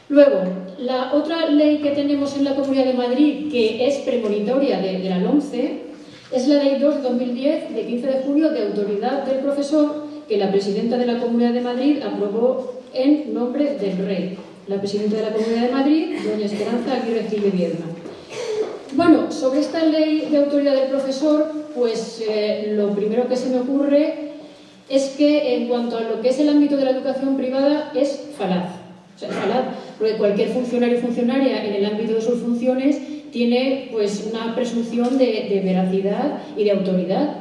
Luego, la otra ley que tenemos en la Comunidad de Madrid, que es premonitoria de la LOMCE, es la Ley 2 de 2010, de 15 de junio, de autoridad del profesor, que la presidenta de la Comunidad de Madrid aprobó en nombre del Rey. La presidenta de la Comunidad de Madrid, doña Esperanza Aguirre Gil de Viedma. Bueno, sobre esta ley de autoridad del profesor, pues lo primero que se me ocurre es que en cuanto a lo que es el ámbito de la educación privada es falaz. O sea, es falaz, porque cualquier funcionario o funcionaria en el ámbito de sus funciones tiene pues una presunción de veracidad y de autoridad.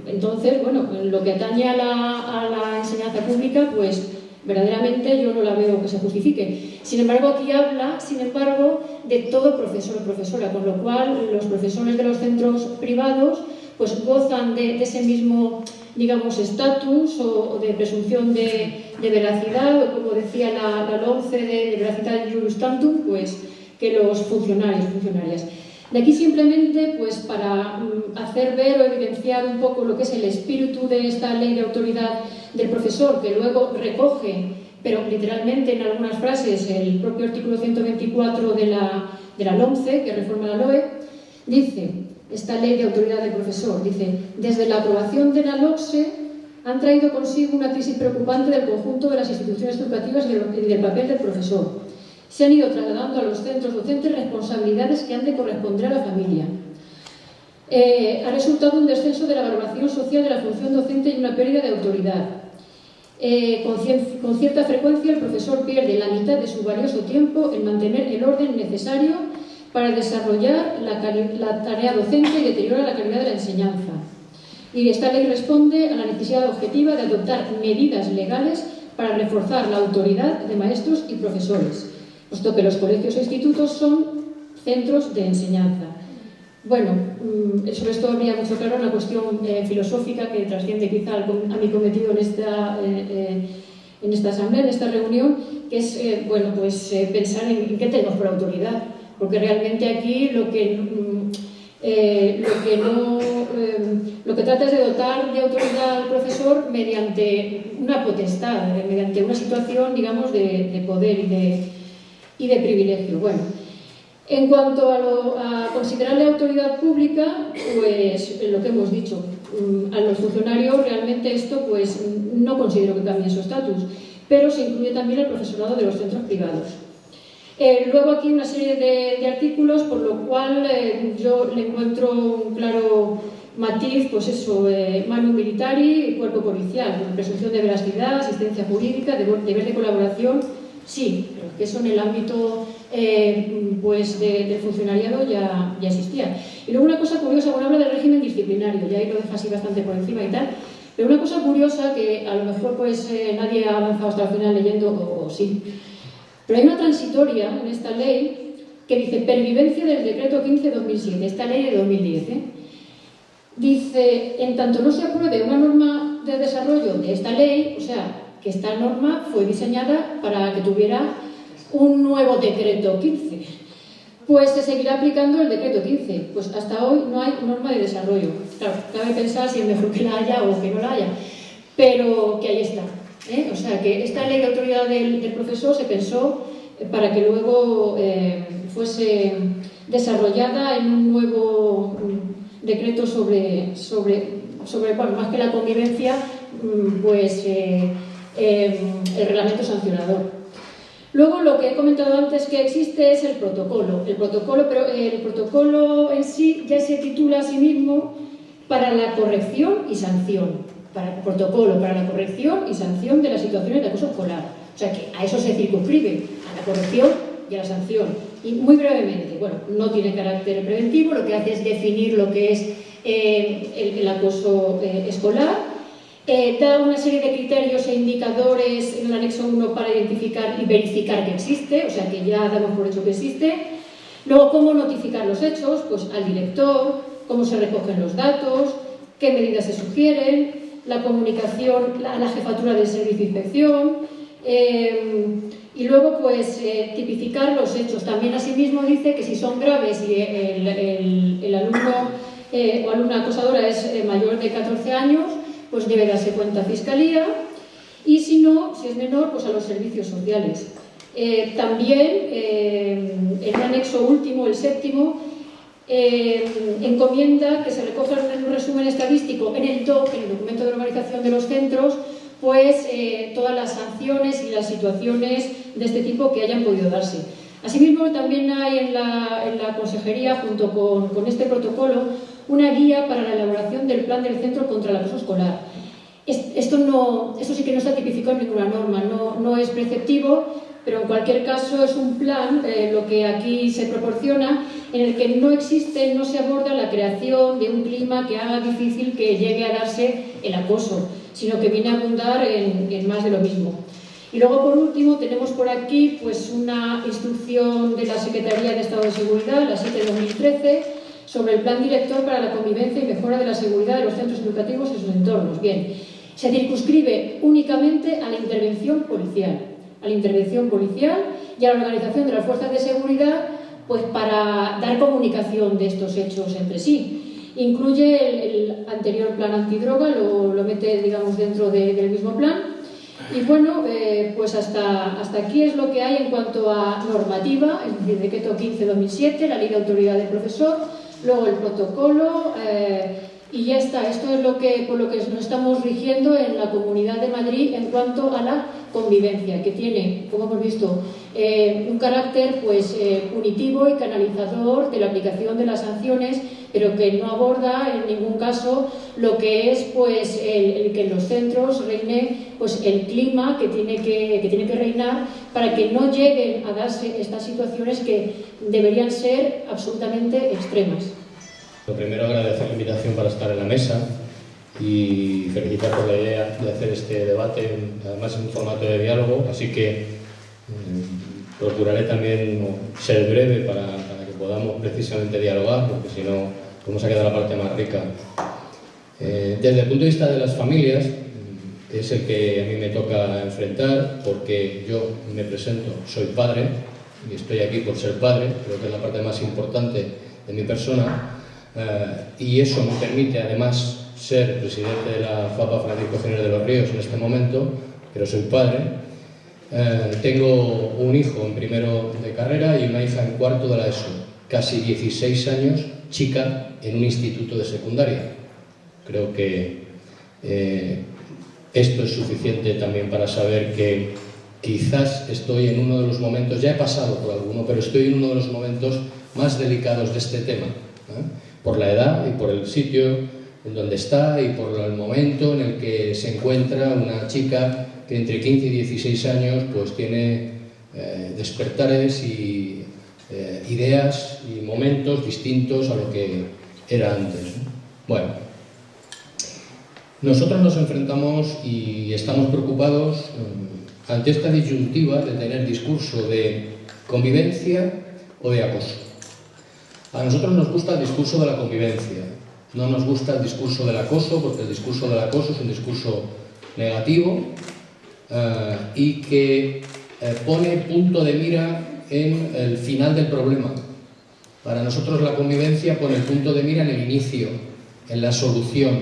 Entonces, bueno, en lo que atañe a la enseñanza pública, pues verdaderamente yo no la veo que se justifique. Sin embargo, aquí habla, de todo profesor o profesora, con lo cual los profesores de los centros privados pues gozan de ese mismo, digamos, estatus o de presunción de veracidad, o como decía la LOMCE, de veracidad ius tantum, pues que los funcionarios, funcionarias. De aquí simplemente, pues para hacer ver o evidenciar un poco lo que es el espíritu de esta ley de autoridad del profesor, que luego recoge, pero literalmente en algunas frases, el propio artículo 124 de la LOMCE, que reforma la LOE, dice, esta ley de autoridad del profesor, dice, desde la aprobación de la LOCSE han traído consigo una crisis preocupante del conjunto de las instituciones educativas y del papel del profesor. Se han ido trasladando a los centros docentes responsabilidades que han de corresponder a la familia. Ha resultado un descenso de la valoración social de la función docente y una pérdida de autoridad. Con cierta frecuencia el profesor pierde la mitad de su valioso tiempo en mantener el orden necesario para desarrollar la tarea docente y deteriora la calidad de la enseñanza. Y esta ley responde a la necesidad objetiva de adoptar medidas legales para reforzar la autoridad de maestros y profesores, puesto que los colegios e institutos son centros de enseñanza. Bueno, sobre esto habría mucho claro una cuestión filosófica que trasciende quizá a mi cometido en esta asamblea, en esta reunión, que es pensar en qué tenemos por autoridad, porque realmente aquí lo que trata es de dotar de autoridad al profesor mediante una potestad, mediante una situación, digamos, de poder y de privilegio. Bueno, en cuanto a considerarle autoridad pública, pues lo que hemos dicho, a los funcionarios realmente esto pues no considero que cambie su estatus, pero se incluye también el profesorado de los centros privados. Luego aquí una serie de artículos, por lo cual yo le encuentro un claro matiz, pues eso, manu militari, cuerpo policial, con presunción de veracidad, asistencia jurídica, deber de colaboración, sí, pero que eso en el ámbito del funcionariado ya existía. Y luego una cosa curiosa, bueno, habla del régimen disciplinario, ya ahí lo deja así bastante por encima y tal, pero una cosa curiosa que a lo mejor pues nadie ha avanzado hasta el final leyendo, o sí. Pero hay una transitoria en esta ley que dice pervivencia del decreto 15/2007, esta ley de 2010. Dice, en tanto no se apruebe una norma de desarrollo de esta ley, o sea, que esta norma fue diseñada para que tuviera un nuevo decreto 15, pues se seguirá aplicando el decreto 15. Pues hasta hoy no hay norma de desarrollo. Claro, cabe pensar si es mejor que la haya o que no la haya, pero que ahí está. O sea, que esta ley de autoridad del profesor se pensó para que luego fuese desarrollada en un nuevo decreto sobre bueno, más que la convivencia, pues el reglamento sancionador. Luego, lo que he comentado antes que existe es el protocolo. Pero el protocolo en sí ya se titula a sí mismo para la corrección y sanción. Protocolo para la corrección y sanción de las situaciones de acoso escolar. O sea que a eso se circunscribe, a la corrección y a la sanción. Y muy brevemente, bueno, no tiene carácter preventivo, lo que hace es definir lo que es el acoso escolar, da una serie de criterios e indicadores en el anexo 1 para identificar y verificar que existe, o sea que ya damos por hecho que existe. Luego, cómo notificar los hechos, pues al director, cómo se recogen los datos, qué medidas se sugieren, la comunicación a la jefatura del servicio de inspección, y luego pues tipificar los hechos. También asimismo dice que si son graves y el alumno o alumna acosadora es mayor de 14 años, pues debe darse cuenta a Fiscalía, y si no, si es menor, pues a los servicios sociales. También el anexo último, el séptimo, encomienda que se recoja en un resumen estadístico en el DOC, en el documento de organización de los centros, pues todas las sanciones y las situaciones de este tipo que hayan podido darse. Asimismo, también hay en la consejería, junto con este protocolo, una guía para la elaboración del plan del centro contra el acoso escolar. Esto sí que no está tipificado en ninguna norma, no es preceptivo, pero en cualquier caso es un plan, lo que aquí se proporciona, en el que no existe, no se aborda la creación de un clima que haga difícil que llegue a darse el acoso, sino que viene a abundar en más de lo mismo. Y luego, por último, tenemos por aquí pues, una instrucción de la Secretaría de Estado de Seguridad, la 7/2013, sobre el Plan Director para la Convivencia y Mejora de la Seguridad de los Centros Educativos y sus entornos. Bien, se circunscribe únicamente a la intervención policial y a la organización de las fuerzas de seguridad pues, para dar comunicación de estos hechos entre sí. Incluye el anterior plan antidroga, lo mete, digamos, dentro del mismo plan. Y bueno, pues hasta aquí es lo que hay en cuanto a normativa, es decir, decreto 15/2007, la ley de autoridad del profesor, luego el protocolo, y ya está. Esto es por lo que nos estamos rigiendo en la Comunidad de Madrid en cuanto a la convivencia, que tiene, como hemos visto, un carácter pues, punitivo y canalizador de la aplicación de las sanciones, pero que no aborda en ningún caso lo que es pues, el que en los centros reine pues, el clima que tiene que reinar para que no lleguen a darse estas situaciones que deberían ser absolutamente extremas. Lo primero, agradecer la invitación para estar en la mesa y felicitar por la idea de hacer este debate, además en un formato de diálogo, así que procuraré también ser breve para que podamos precisamente dialogar, porque si no, vamos a quedar la parte más rica. Desde el punto de vista de las familias, es el que a mí me toca enfrentar, porque yo me presento, soy padre, y estoy aquí por ser padre, creo que es la parte más importante de mi persona, y eso me permite además ser presidente de la FAPA Francisco Giner de los Ríos en este momento, pero soy padre. Tengo un hijo en primero de carrera y una hija en cuarto de la ESO, casi 16 años, chica, en un instituto de secundaria. Creo que esto es suficiente también para saber que quizás estoy en uno de los momentos, ya he pasado por alguno, pero estoy en uno de los momentos más delicados de este tema, por la edad y por el sitio en donde está y por el momento en el que se encuentra una chica que entre 15 y 16 años pues tiene despertares y ideas y momentos distintos a lo que era antes, ¿no? Bueno, nosotros nos enfrentamos y estamos preocupados ante esta disyuntiva de tener discurso de convivencia o de acoso. A nosotros nos gusta el discurso de la convivencia, no nos gusta el discurso del acoso, porque el discurso del acoso es un discurso negativo y que pone punto de mira en el final del problema. Para nosotros la convivencia pone el punto de mira en el inicio, en la solución,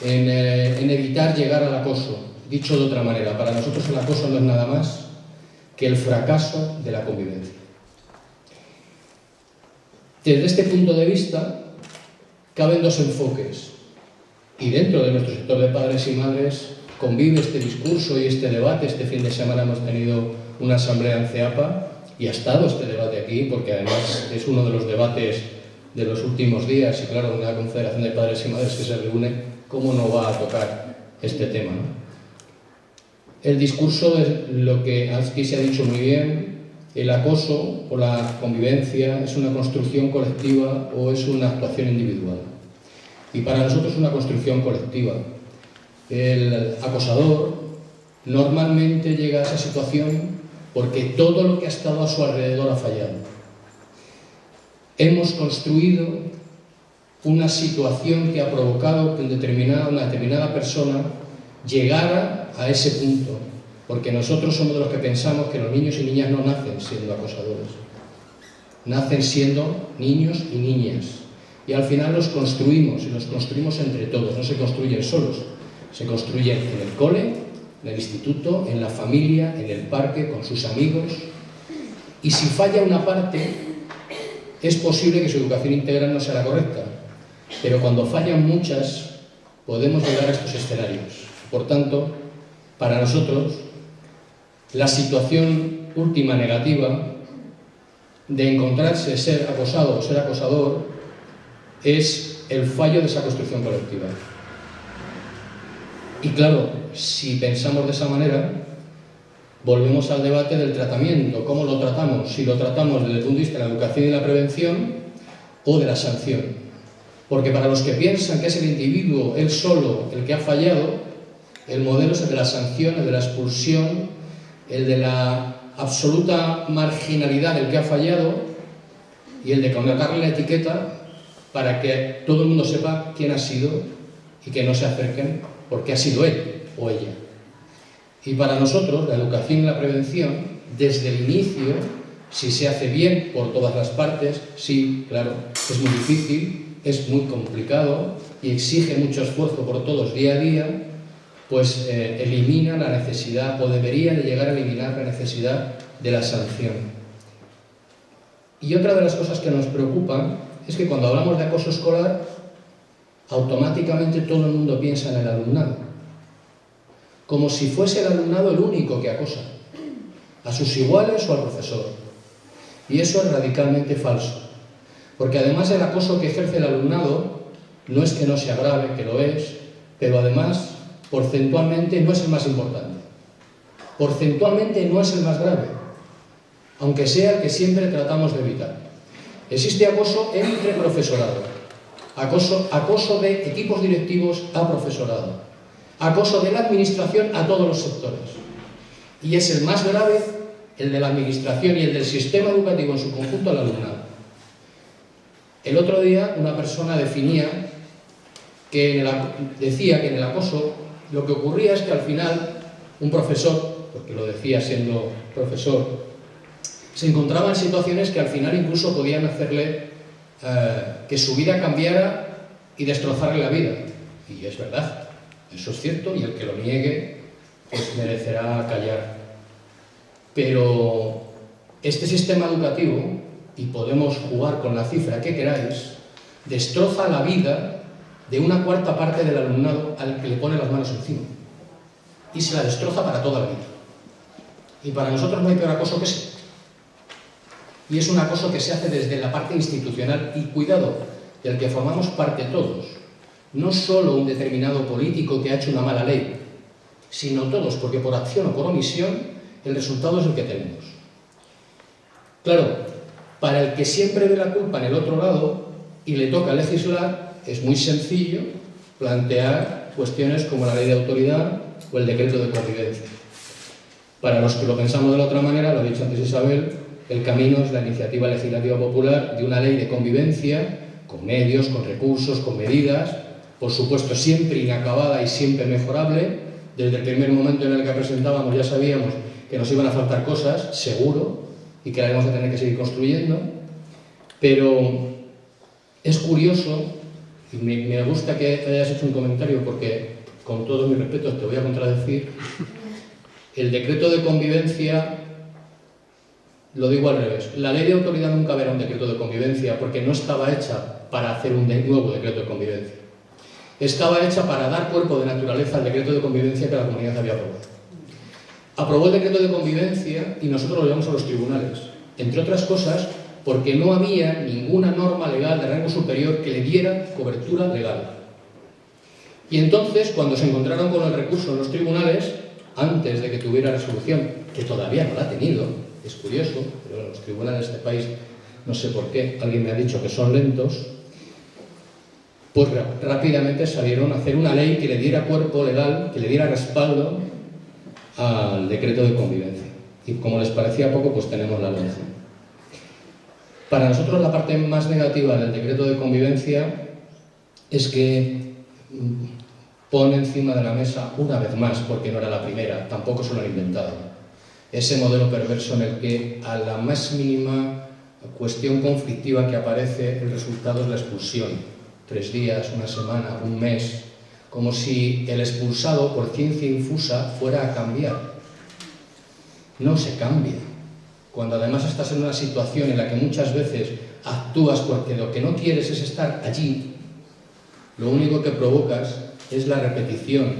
en evitar llegar al acoso. Dicho de otra manera, para nosotros el acoso no es nada más que el fracaso de la convivencia. Desde este punto de vista, caben dos enfoques, y dentro de nuestro sector de padres y madres convive este discurso y este debate. Este fin de semana hemos tenido una asamblea en CEAPA y ha estado este debate aquí, porque además es uno de los debates de los últimos días, y claro, una confederación de padres y madres que se reúne, ¿cómo no va a tocar este tema, ¿no? El discurso es lo que aquí se ha dicho muy bien. El acoso o la convivencia es una construcción colectiva o es una actuación individual. Y para nosotros es una construcción colectiva. El acosador normalmente llega a esa situación porque todo lo que ha estado a su alrededor ha fallado. Hemos construido una situación que ha provocado que una determinada persona llegara a ese punto. Porque nosotros somos de los que pensamos que los niños y niñas no nacen siendo acosadores. Nacen siendo niños y niñas. Y al final los construimos, y los construimos entre todos. No se construyen solos, se construyen en el cole, en el instituto, en la familia, en el parque, con sus amigos. Y si falla una parte, es posible que su educación integral no sea la correcta. Pero cuando fallan muchas, podemos llegar a estos escenarios. Por tanto, para nosotros, la situación última negativa de encontrarse ser acosado o ser acosador es el fallo de esa construcción colectiva. Y claro, si pensamos de esa manera, volvemos al debate del tratamiento. ¿Cómo lo tratamos? Si lo tratamos desde el punto de vista de la educación y la prevención o de la sanción. Porque para los que piensan que es el individuo, él solo, el que ha fallado, el modelo es el de la sanción, el de la expulsión, el de la absoluta marginalidad del que ha fallado y el de colocarle la etiqueta para que todo el mundo sepa quién ha sido y que no se acerquen porque ha sido él o ella. Y para nosotros, la educación y la prevención, desde el inicio, si se hace bien por todas las partes, sí, claro, es muy difícil, es muy complicado y exige mucho esfuerzo por todos día a día, pues elimina la necesidad, o debería de llegar a eliminar la necesidad de la sanción. Y otra de las cosas que nos preocupan es que cuando hablamos de acoso escolar, automáticamente todo el mundo piensa en el alumnado, como si fuese el alumnado el único que acosa, a sus iguales o al profesor. Y eso es radicalmente falso, porque además el acoso que ejerce el alumnado no es que no sea grave, que lo es, pero además porcentualmente no es el más importante. Porcentualmente no es el más grave, aunque sea el que siempre tratamos de evitar. Existe acoso entre profesorado, acoso de equipos directivos a profesorado, acoso de la administración a todos los sectores. Y es el más grave el de la administración y el del sistema educativo en su conjunto al alumnado. El otro día una persona decía que en el acoso lo que ocurría es que al final un profesor, porque lo decía siendo profesor, se encontraba en situaciones que al final incluso podían hacerle que su vida cambiara y destrozarle la vida. Y es verdad, eso es cierto, y el que lo niegue pues merecerá callar. Pero este sistema educativo, y podemos jugar con la cifra que queráis, destroza la vida de una cuarta parte del alumnado al que le pone las manos encima. Y se la destroza para toda la vida. Y para nosotros no hay peor acoso que ese. Y es un acoso que se hace desde la parte institucional y cuidado, del que formamos parte todos. No solo un determinado político que ha hecho una mala ley, sino todos, porque por acción o por omisión el resultado es el que tenemos. Claro, para el que siempre ve la culpa en el otro lado y le toca legislar, es muy sencillo plantear cuestiones como la ley de autoridad o el decreto de convivencia. Para los que lo pensamos de la otra manera, lo ha dicho antes Isabel, el camino es la iniciativa legislativa popular de una ley de convivencia, con medios, con recursos, con medidas, por supuesto siempre inacabada y siempre mejorable. Desde el primer momento en el que presentábamos ya sabíamos que nos iban a faltar cosas, seguro, y que la vamos a tener que seguir construyendo, pero es curioso, y me gusta que hayas hecho un comentario porque, con todos mis respetos, te voy a contradecir. El decreto de convivencia, lo digo al revés, la ley de autoridad nunca verá un decreto de convivencia porque no estaba hecha para hacer un nuevo decreto de convivencia. Estaba hecha para dar cuerpo de naturaleza al decreto de convivencia que la comunidad había aprobado. Aprobó el decreto de convivencia y nosotros lo llevamos a los tribunales, entre otras cosas porque no había ninguna norma legal de rango superior que le diera cobertura legal. Y entonces, cuando se encontraron con el recurso en los tribunales, antes de que tuviera resolución, que todavía no la ha tenido, es curioso, pero los tribunales de este país, no sé por qué, alguien me ha dicho que son lentos, pues rápidamente salieron a hacer una ley que le diera cuerpo legal, que le diera respaldo al decreto de convivencia. Y como les parecía poco, pues tenemos la ley. Para nosotros la parte más negativa del decreto de convivencia es que pone encima de la mesa, una vez más, porque no era la primera, tampoco se lo han inventado, ese modelo perverso en el que a la más mínima cuestión conflictiva que aparece, el resultado es la expulsión. 3 días, una semana, un mes, como si el expulsado por ciencia infusa fuera a cambiar. No se cambia. Cuando además estás en una situación en la que muchas veces actúas porque lo que no quieres es estar allí, lo único que provocas es la repetición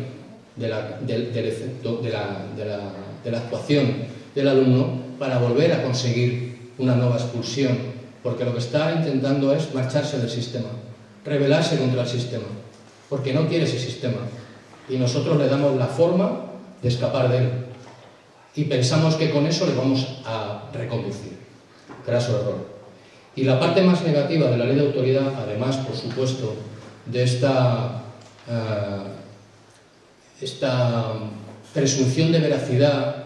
del efecto de la actuación del alumno para volver a conseguir una nueva expulsión, porque lo que está intentando es marcharse del sistema, rebelarse contra el sistema, porque no quiere ese sistema y nosotros le damos la forma de escapar de él. y pensamos que con eso le vamos a reconducir. Graso error. Y la parte más negativa de la ley de autoridad, además, por supuesto, de esta presunción de veracidad,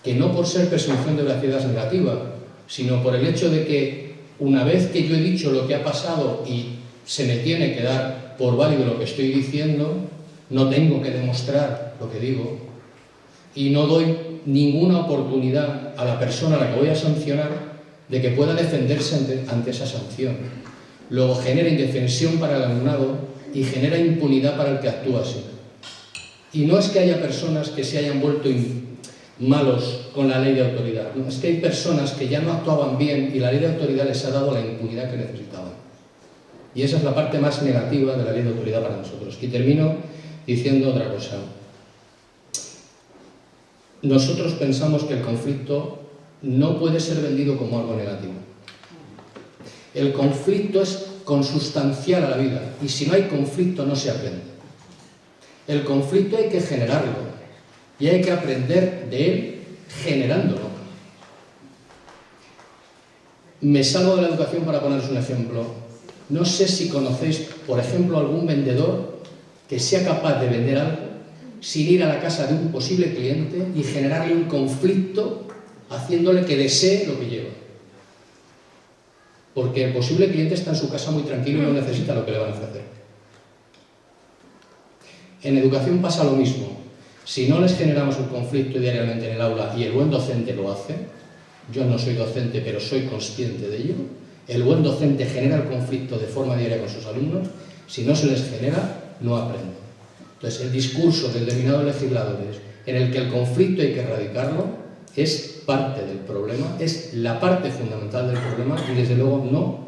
que no por ser presunción de veracidad es negativa, sino por el hecho de que una vez que yo he dicho lo que ha pasado y se me tiene que dar por válido lo que estoy diciendo, no tengo que demostrar lo que digo y no doy ninguna oportunidad a la persona a la que voy a sancionar de que pueda defenderse ante esa sanción. Luego genera indefensión para el alumnado y genera impunidad para el que actúa así. Y no es que haya personas que se hayan vuelto malos con la ley de autoridad, no, es que hay personas que ya no actuaban bien y la ley de autoridad les ha dado la impunidad que necesitaban. Y esa es la parte más negativa de la ley de autoridad para nosotros. Y termino diciendo otra cosa. Nosotros pensamos que el conflicto no puede ser vendido como algo negativo. El conflicto es consustancial a la vida y si no hay conflicto no se aprende. El conflicto hay que generarlo y hay que aprender de él generándolo. Me salgo de la educación para poneros un ejemplo. No sé si conocéis, por ejemplo, algún vendedor que sea capaz de vender algo sin ir a la casa de un posible cliente y generarle un conflicto haciéndole que desee lo que lleva. Porque el posible cliente está en su casa muy tranquilo y no necesita lo que le van a ofrecer. En educación pasa lo mismo. Si no les generamos un conflicto diariamente en el aula y el buen docente lo hace, yo no soy docente pero soy consciente de ello, el buen docente genera el conflicto de forma diaria con sus alumnos, si no se les genera, no aprenden. Entonces, el discurso de determinados legisladores en el que el conflicto hay que erradicarlo es parte del problema, es la parte fundamental del problema y desde luego no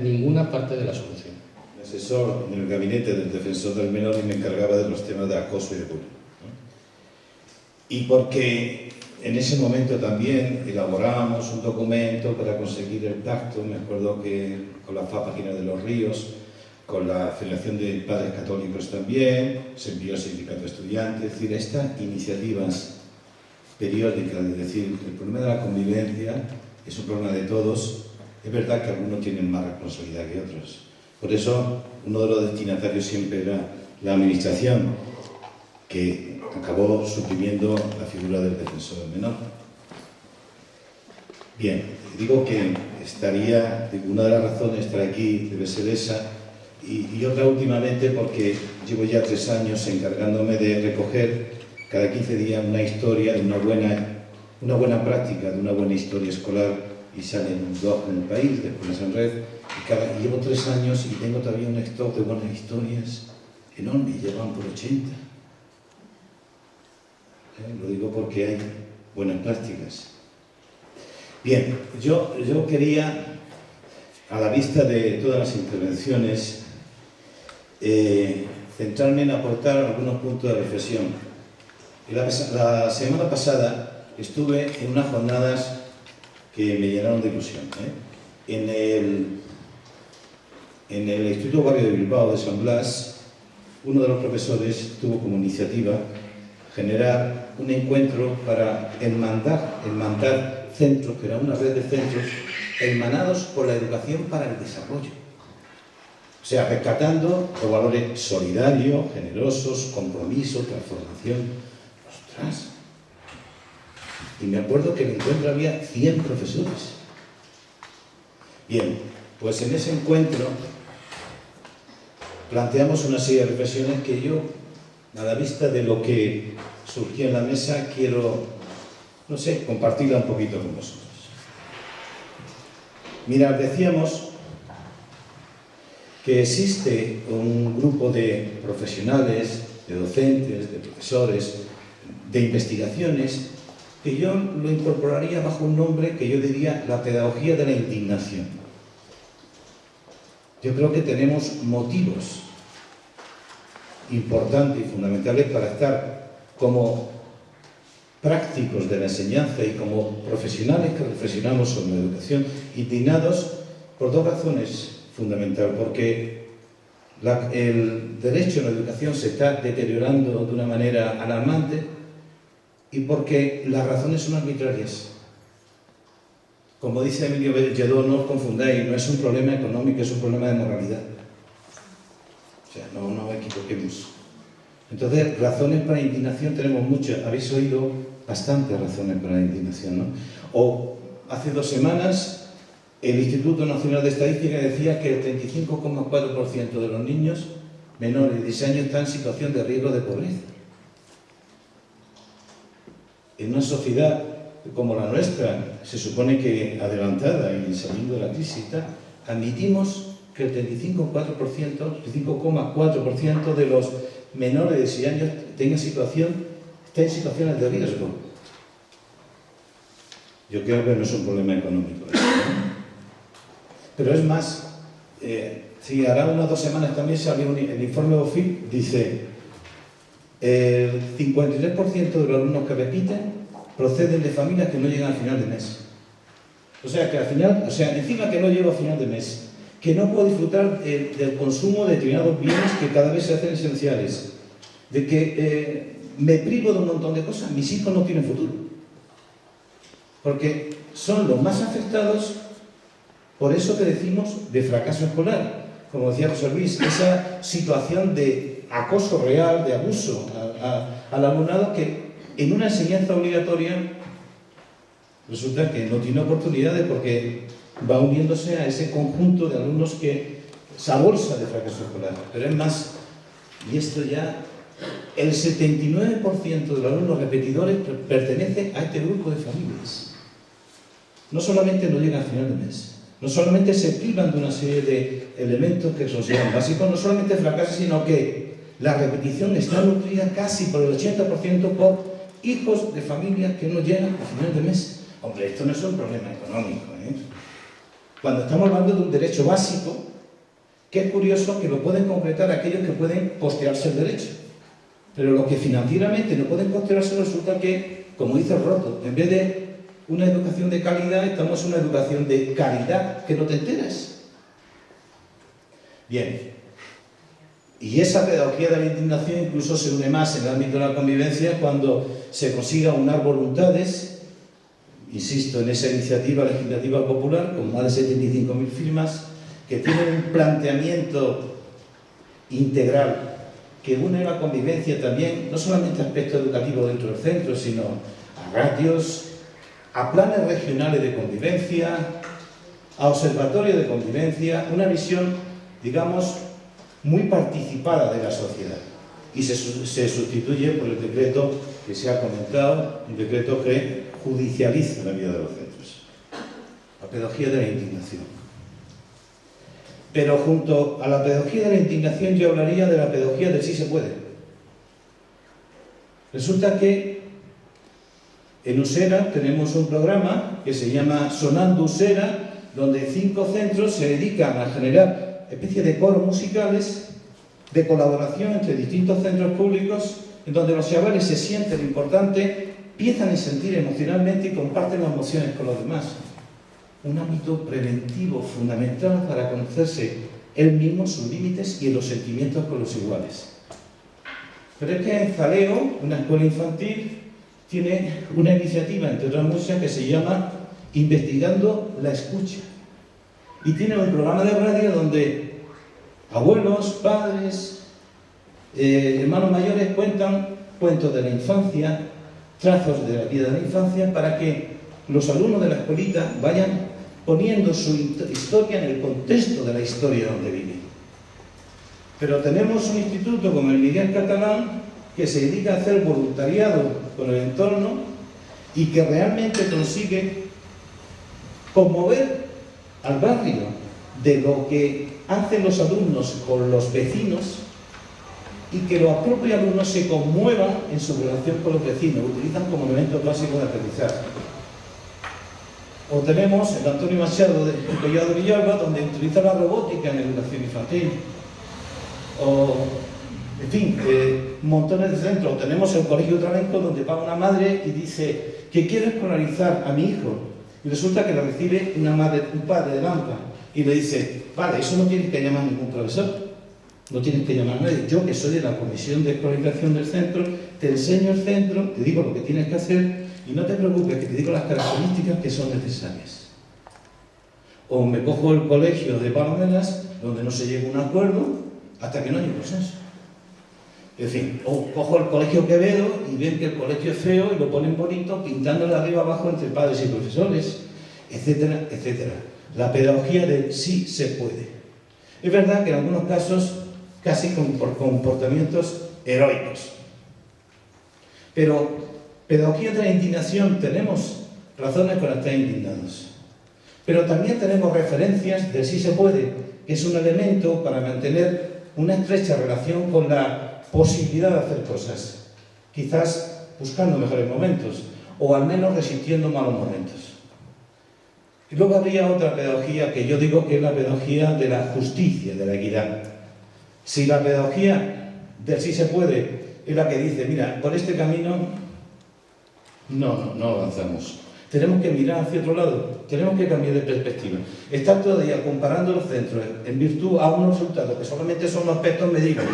ninguna parte de la solución. El asesor en el gabinete del defensor del menor y me encargaba de los temas de acoso y de bullying, ¿no? Y porque en ese momento también elaborábamos un documento para conseguir el pacto, me acuerdo que con la Página de los Ríos, con la Federación de Padres Católicos también, se envió al sindicato de estudiantes, es decir, estas iniciativas periódicas, es decir, el problema de la convivencia es un problema de todos, es verdad que algunos tienen más responsabilidad que otros. Por eso, uno de los destinatarios siempre era la administración, que acabó suprimiendo la figura del defensor del menor. Bien, digo que una de las razones de estar aquí debe ser esa, y otra últimamente porque llevo ya 3 años encargándome de recoger cada 15 días una historia de una buena práctica, de una buena historia escolar, y salen 2 en el país, después en red, y llevo 3 años y tengo todavía un stock de buenas historias enorme, llevan por 80. Lo digo porque hay buenas prácticas. Bien, yo quería, a la vista de todas las intervenciones, centrarme en aportar algunos puntos de reflexión. La semana pasada estuve en unas jornadas que me llenaron de ilusión, en el Instituto Barrio de Bilbao de San Blas. Uno de los profesores tuvo como iniciativa generar un encuentro para enmandar centros, que era una red de centros hermanados por la educación para el desarrollo. O sea, rescatando los valores solidarios, generosos, compromiso, transformación. ¡Ostras! Y me acuerdo que en el encuentro había 100 profesores. Bien, pues en ese encuentro planteamos una serie de reflexiones que yo, a la vista de lo que surgió en la mesa, quiero, no sé, compartirla un poquito con vosotros. Mirad, decíamos que existe un grupo de profesionales, de docentes, de profesores, de investigaciones, que yo lo incorporaría bajo un nombre que yo diría la pedagogía de la indignación. Yo creo que tenemos motivos importantes y fundamentales para estar como prácticos de la enseñanza y como profesionales que reflexionamos sobre la educación, indignados por 2 razones fundamentales. Porque el derecho a la educación se está deteriorando de una manera alarmante y porque las razones son arbitrarias. Como dice Emilio Lledó, no os confundáis, no es un problema económico, es un problema de moralidad. O sea, no nos equivoquemos. Entonces, razones para indignación tenemos muchas. Habéis oído bastantes razones para indignación, ¿no? O hace 2 semanas, el Instituto Nacional de Estadística decía que el 35,4% de los niños menores de 10 años están en situación de riesgo de pobreza. En una sociedad como la nuestra, se supone que adelantada y saliendo de la crisis, admitimos que el 35,4% de los menores de 6 años está en situaciones de riesgo. Yo creo que no es un problema económico, ¿no? Pero es más, si hará unas 2 semanas también salió el informe OFIP, dice el 53% de los alumnos que repiten proceden de familias que no llegan al final de mes. O sea, que al final, encima que no llego a final de mes, que no puedo disfrutar del consumo de determinados bienes que cada vez se hacen esenciales, de que me privo de un montón de cosas, mis hijos no tienen futuro. Porque son los más afectados por eso que decimos de fracaso escolar. Como decía José Luis, esa situación de acoso real, de abuso al alumnado que en una enseñanza obligatoria resulta que no tiene oportunidades porque va uniéndose a ese conjunto de alumnos que esa bolsa de fracaso escolar. Pero es más, y esto ya, el 79% de los alumnos repetidores pertenece a este grupo de familias. No solamente no llegan a final de mes, no solamente se privan de una serie de elementos que consideran básicos, no solamente fracasan, sino que la repetición está nutrida casi por el 80% por hijos de familias que no llegan a final de mes. Hombre, esto no es un problema económico, ¿eh? Cuando estamos hablando de un derecho básico, que es curioso que lo pueden concretar aquellos que pueden costearse el derecho. Pero los que financieramente no pueden costearse resulta que, como dice Roto, en vez de una educación de calidad, estamos en una educación de caridad que no te enteras. Bien. Y esa pedagogía de la indignación incluso se une más en el ámbito de la convivencia cuando se consiga unar voluntades, insisto, en esa iniciativa legislativa popular con más de 75.000 firmas, que tienen un planteamiento integral que une la convivencia también, no solamente a aspectos educativos dentro del centro, sino a ratios, a planes regionales de convivencia, a observatorios de convivencia, una visión, digamos, muy participada de la sociedad. Y se sustituye por el decreto que se ha comentado, un decreto que judicializa la vida de los centros. La pedagogía de la indignación. Pero junto a la pedagogía de la indignación yo hablaría de la pedagogía del sí se puede. Resulta que en Usera tenemos un programa que se llama Sonando Usera, donde 5 centros se dedican a generar especie de coros musicales de colaboración entre distintos centros públicos, en donde los chavales se sienten importante, empiezan a sentir emocionalmente y comparten las emociones con los demás. Un ámbito preventivo fundamental para conocerse él mismo, sus límites y los sentimientos con los iguales. Pero es que en Zaleo, una escuela infantil, tiene una iniciativa, entre otras muchas, que se llama Investigando la Escucha. Y tiene un programa de radio donde abuelos, padres, hermanos mayores cuentan cuentos de la infancia, trazos de la vida de la infancia, para que los alumnos de la escuelita vayan poniendo su historia en el contexto de la historia donde viven. Pero tenemos un instituto como el Miguel Catalán que se dedica a hacer voluntariado con el entorno y que realmente consigue conmover al barrio de lo que hacen los alumnos con los vecinos y que los propios alumnos se conmuevan en su relación con los vecinos, lo utilizan como elemento básico de aprendizaje. O tenemos el Antonio Machado de Collado de Villalba, donde utiliza la robótica en educación infantil. O, en fin, montones de centros. O tenemos el Colegio Travenco, donde va una madre y dice que quiere escolarizar a mi hijo. Y resulta que la recibe un padre de Lampa y le dice, vale, eso no tienes que llamar a ningún profesor. No tienes que llamar a nadie. Yo, que soy de la comisión de escolarización del centro, te enseño el centro, te digo lo que tienes que hacer y no te preocupes, que te digo las características que son necesarias. O me cojo el colegio de Palomelas, donde no se llega a un acuerdo hasta que no haya consenso. En fin, o cojo el colegio Quevedo y ven que el colegio es feo y lo ponen bonito, pintándole arriba abajo entre padres y profesores, etcétera, etcétera. La pedagogía de sí se puede. Es verdad que en algunos casos casi por comportamientos heroicos. Pero pedagogía de la indignación, tenemos razones para estar indignados. Pero también tenemos referencias de sí se puede, que es un elemento para mantener una estrecha relación con la posibilidad de hacer cosas. Quizás buscando mejores momentos, o al menos resistiendo malos momentos. Y luego habría otra pedagogía que yo digo que es la pedagogía de la justicia, de la equidad. Si la pedagogía del sí se puede es la que dice, mira, por este camino no avanzamos. Tenemos que mirar hacia otro lado, tenemos que cambiar de perspectiva. Estar todavía comparando los centros en virtud a unos resultados que solamente son aspectos medibles.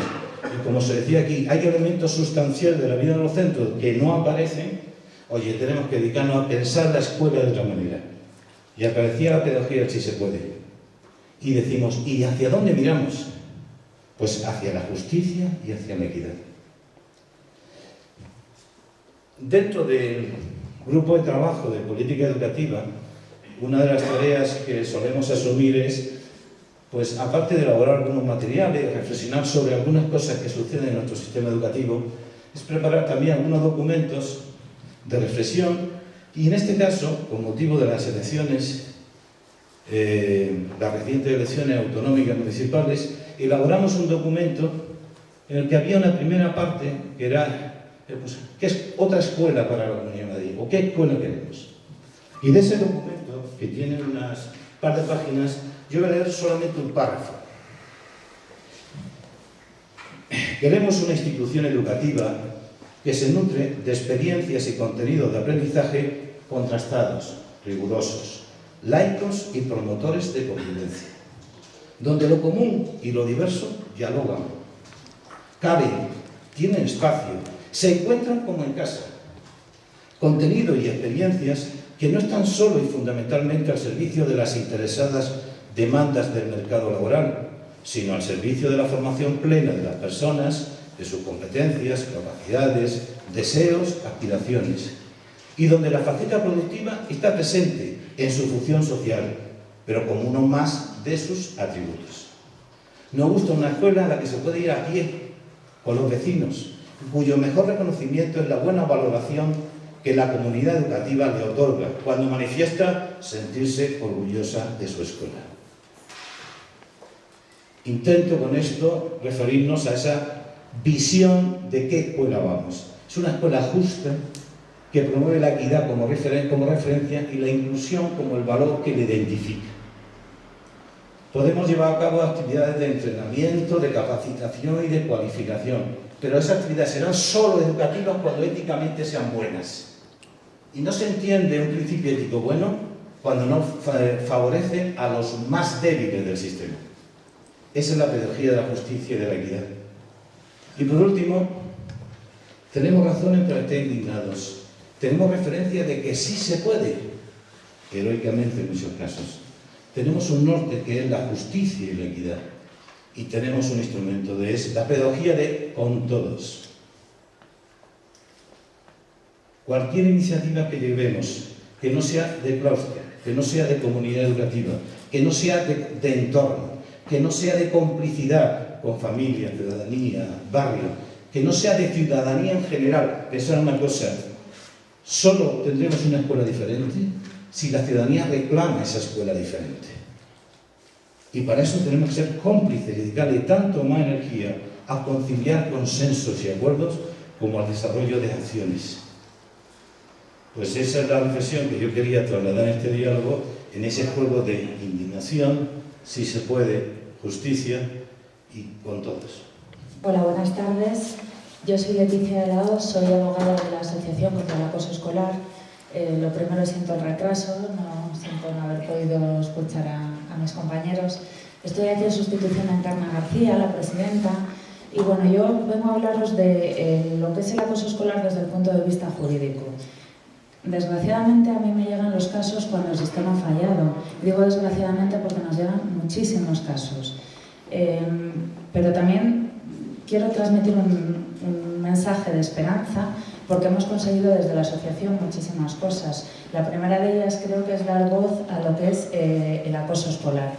Y como se decía aquí, hay elementos sustanciales de la vida de los centros que no aparecen. Oye, tenemos que dedicarnos a pensar la escuela de otra manera. Y aparecía la pedagogía del sí se puede. Y decimos, ¿y hacia dónde miramos? Pues hacia la justicia y hacia la equidad. Dentro del grupo de trabajo de política educativa, una de las tareas que solemos asumir es, pues aparte de elaborar algunos materiales, reflexionar sobre algunas cosas que suceden en nuestro sistema educativo, es preparar también algunos documentos de reflexión y en este caso, con motivo de las elecciones, las recientes elecciones autonómicas municipales, elaboramos un documento en el que había una primera parte que era pues, ¿qué es otra escuela para la Comunidad de Madrid? ¿O qué escuela queremos? Y de ese documento, que tiene unas par de páginas, yo voy a leer solamente un párrafo. Queremos una institución educativa que se nutre de experiencias y contenidos de aprendizaje contrastados, rigurosos, laicos y promotores de convivencia, donde lo común y lo diverso dialogan, caben, tienen espacio, se encuentran como en casa. Contenido y experiencias que no están solo y fundamentalmente al servicio de las interesadas demandas del mercado laboral, sino al servicio de la formación plena de las personas, de sus competencias, capacidades, deseos, aspiraciones, y donde la faceta productiva está presente en su función social, pero como uno más de sus atributos. Nos gusta una escuela en la que se puede ir a pie con los vecinos, cuyo mejor reconocimiento es la buena valoración que la comunidad educativa le otorga cuando manifiesta sentirse orgullosa de su escuela. Intento con esto referirnos a esa visión de qué escuela vamos. Es una escuela justa que promueve la equidad como referencia y la inclusión como el valor que le identifica. Podemos llevar a cabo actividades de entrenamiento, de capacitación y de cualificación, pero esas actividades serán solo educativas cuando éticamente sean buenas. Y no se entiende un principio ético bueno cuando no favorece a los más débiles del sistema. Esa es la pedagogía de la justicia y de la equidad. Y por último, tenemos razones para estar indignados. Tenemos referencia de que sí se puede, heroicamente en muchos casos. Tenemos un norte que es la justicia y la equidad. Y tenemos un instrumento de eso, la pedagogía de con todos. Cualquier iniciativa que llevemos, que no sea de claustro, que no sea de comunidad educativa, que no sea de entorno, que no sea de complicidad con familia, ciudadanía, barrio, que no sea de ciudadanía en general, pensar una cosa, solo tendremos una escuela diferente si la ciudadanía reclama esa escuela diferente. Y para eso tenemos que ser cómplices y dedicarle tanto más energía a conciliar consensos y acuerdos como al desarrollo de acciones. Pues esa es la reflexión que yo quería trasladar en este diálogo, en ese juego de indignación, si se puede, justicia y con todos. Hola, buenas tardes. Yo soy Leticia de Laos, soy abogada de la Asociación contra el Acoso Escolar. Lo primero, siento el retraso, no siento no haber podido escuchar a mis compañeros. Estoy aquí en sustitución a Encarna García, la presidenta, y bueno, yo vengo a hablaros de lo que es el acoso escolar desde el punto de vista jurídico. Desgraciadamente a mí me llegan los casos cuando el sistema ha fallado. Digo desgraciadamente porque nos llegan muchísimos casos. Pero también quiero transmitir un mensaje de esperanza porque hemos conseguido desde la asociación muchísimas cosas. La primera de ellas creo que es dar voz a lo que es el acoso escolar.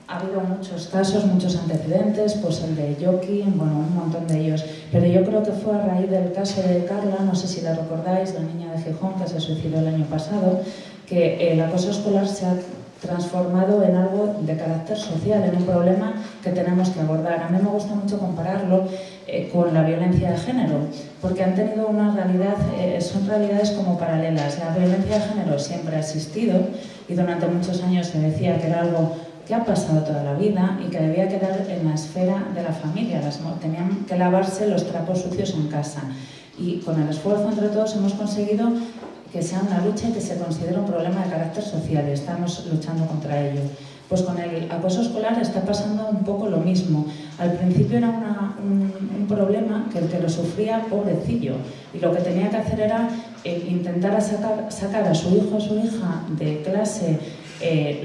Ha habido muchos casos, muchos antecedentes, pues el de Yoki, bueno, un montón de ellos. Pero yo creo que fue a raíz del caso de Carla, no sé si la recordáis, la niña de Gijón que se suicidó el año pasado, que el acoso escolar se ha transformado en algo de carácter social, en un problema que tenemos que abordar. A mí me gusta mucho compararlo con la violencia de género, porque han tenido una realidad, son realidades como paralelas. La violencia de género siempre ha existido y durante muchos años se decía que era algo que ha pasado toda la vida y que debía quedar en la esfera de la familia. Tenían que lavarse los trapos sucios en casa. Y con el esfuerzo entre todos hemos conseguido que sea una lucha y que se considere un problema de carácter social y estamos luchando contra ello. Pues con el acoso escolar está pasando un poco lo mismo. Al principio era un problema que el que lo sufría, pobrecillo, y lo que tenía que hacer era intentar sacar a su hijo o su hija de clase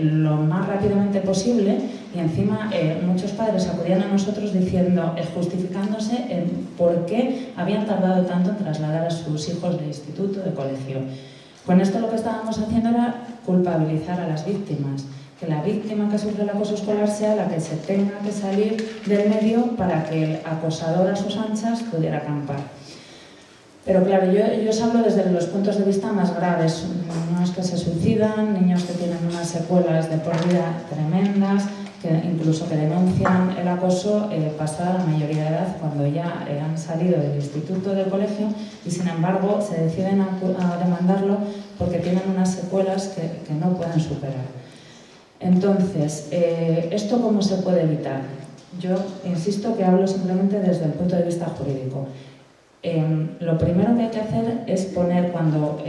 lo más rápidamente posible y encima muchos padres acudían a nosotros diciendo, justificándose en por qué habían tardado tanto en trasladar a sus hijos de instituto, de colegio. Con esto lo que estábamos haciendo era culpabilizar a las víctimas, que la víctima que sufre el acoso escolar sea la que se tenga que salir del medio para que el acosador a sus anchas pudiera acampar. Pero claro, yo os hablo desde los puntos de vista más graves, niños que se suicidan, niños que tienen unas secuelas de por vida tremendas, que incluso que denuncian el acoso pasada la mayoría de edad, cuando ya han salido del instituto, del colegio, y sin embargo se deciden a demandarlo porque tienen unas secuelas que no pueden superar. Entonces, ¿esto cómo se puede evitar? Yo insisto que hablo simplemente desde el punto de vista jurídico. Lo primero que hay que hacer es poner cuando,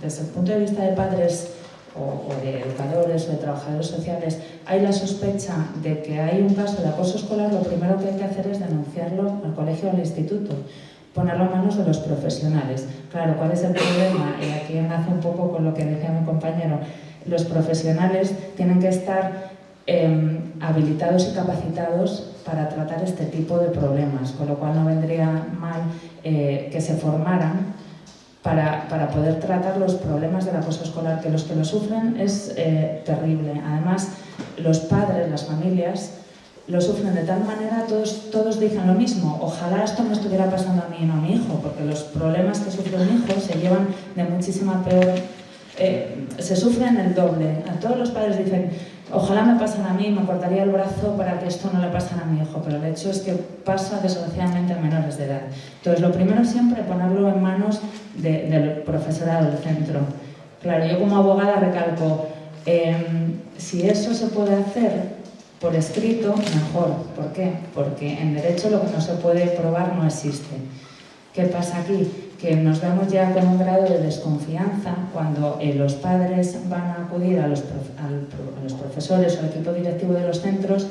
desde el punto de vista de padres o de educadores o de trabajadores sociales, hay la sospecha de que hay un caso de acoso escolar, lo primero que hay que hacer es denunciarlo al colegio o al instituto, ponerlo en manos de los profesionales. Claro, ¿cuál es el problema? Aquí enlazo un poco con lo que decía mi compañero. Los profesionales tienen que estar habilitados y capacitados para tratar este tipo de problemas, con lo cual no vendría mal que se formaran para poder tratar los problemas del acoso escolar, que los que lo sufren es terrible. Además, los padres, las familias, lo sufren de tal manera, todos dicen lo mismo, ojalá esto me estuviera pasando a mí y no a mi hijo, porque los problemas que sufre un hijo se llevan de muchísima peor, se sufren el doble. A todos los padres dicen, ojalá me pasen a mí, me cortaría el brazo para que esto no le pasara a mi hijo, pero el hecho es que pasa desgraciadamente a menores de edad. Entonces, lo primero siempre ponerlo en manos del profesorado del centro. Claro, yo como abogada recalco, si eso se puede hacer por escrito, mejor. ¿Por qué? Porque en derecho lo que no se puede probar no existe. ¿Qué pasa aquí? Que nos vemos ya con un grado de desconfianza cuando los padres van a acudir a los profesores o al equipo directivo de los centros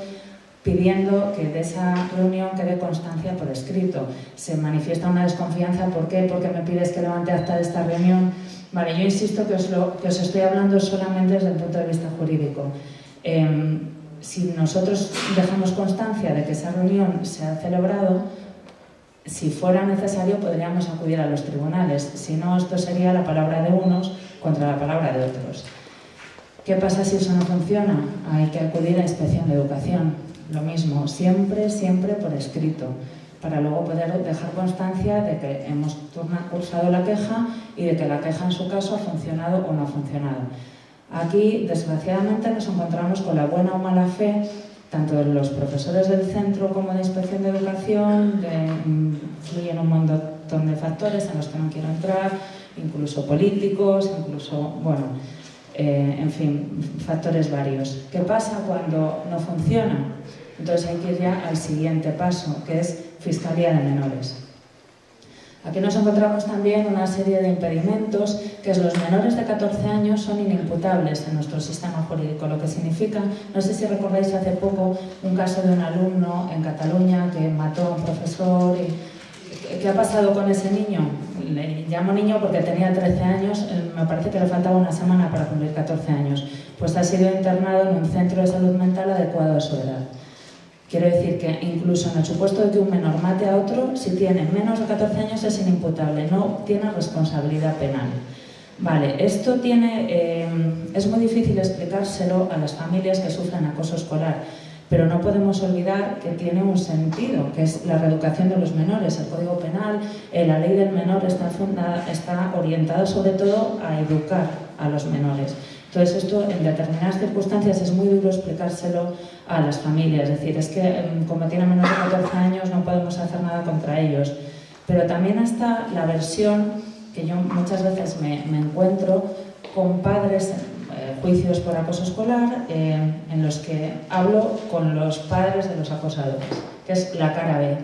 pidiendo que de esa reunión quede constancia por escrito. Se manifiesta una desconfianza. ¿Por qué? Porque me pides que levante acta de esta reunión. Vale, yo insisto que os estoy hablando solamente desde el punto de vista jurídico. Si nosotros dejamos constancia de que esa reunión se ha celebrado, si fuera necesario podríamos acudir a los tribunales. Si no, esto sería la palabra de unos contra la palabra de otros. ¿Qué pasa si eso no funciona? Hay que acudir a Inspección de Educación. Lo mismo, siempre por escrito, para luego poder dejar constancia de que hemos cursado la queja y de que la queja en su caso ha funcionado o no ha funcionado. Aquí, desgraciadamente, nos encontramos con la buena o mala fe tanto de los profesores del centro como de Inspección de Educación, influyen un montón de factores en los que no quiero entrar, incluso políticos, incluso, bueno, en fin, factores varios. ¿Qué pasa cuando no funciona? Entonces hay que ir ya al siguiente paso, que es Fiscalía de Menores. Aquí nos encontramos también una serie de impedimentos, que es los menores de 14 años son inimputables en nuestro sistema jurídico, lo que significa, no sé si recordáis hace poco un caso de un alumno en Cataluña que mató a un profesor. ¿Qué ha pasado con ese niño? Le llamo niño porque tenía 13 años, me parece que le faltaba una semana para cumplir 14 años. Pues ha sido internado en un centro de salud mental adecuado a su edad. Quiero decir que incluso en el supuesto de que un menor mate a otro, si tiene menos de 14 años es inimputable, no tiene responsabilidad penal. Vale, esto es muy difícil explicárselo a las familias que sufren acoso escolar, pero no podemos olvidar que tiene un sentido, que es la reeducación de los menores. El Código Penal, la ley del menor está orientada sobre todo a educar a los menores. Entonces esto en determinadas circunstancias es muy duro explicárselo a las familias, es decir, es que como tienen menos de 14 años no podemos hacer nada contra ellos. Pero también está la versión que yo muchas veces me encuentro con padres, juicios por acoso escolar, en los que hablo con los padres de los acosadores, que es la cara B.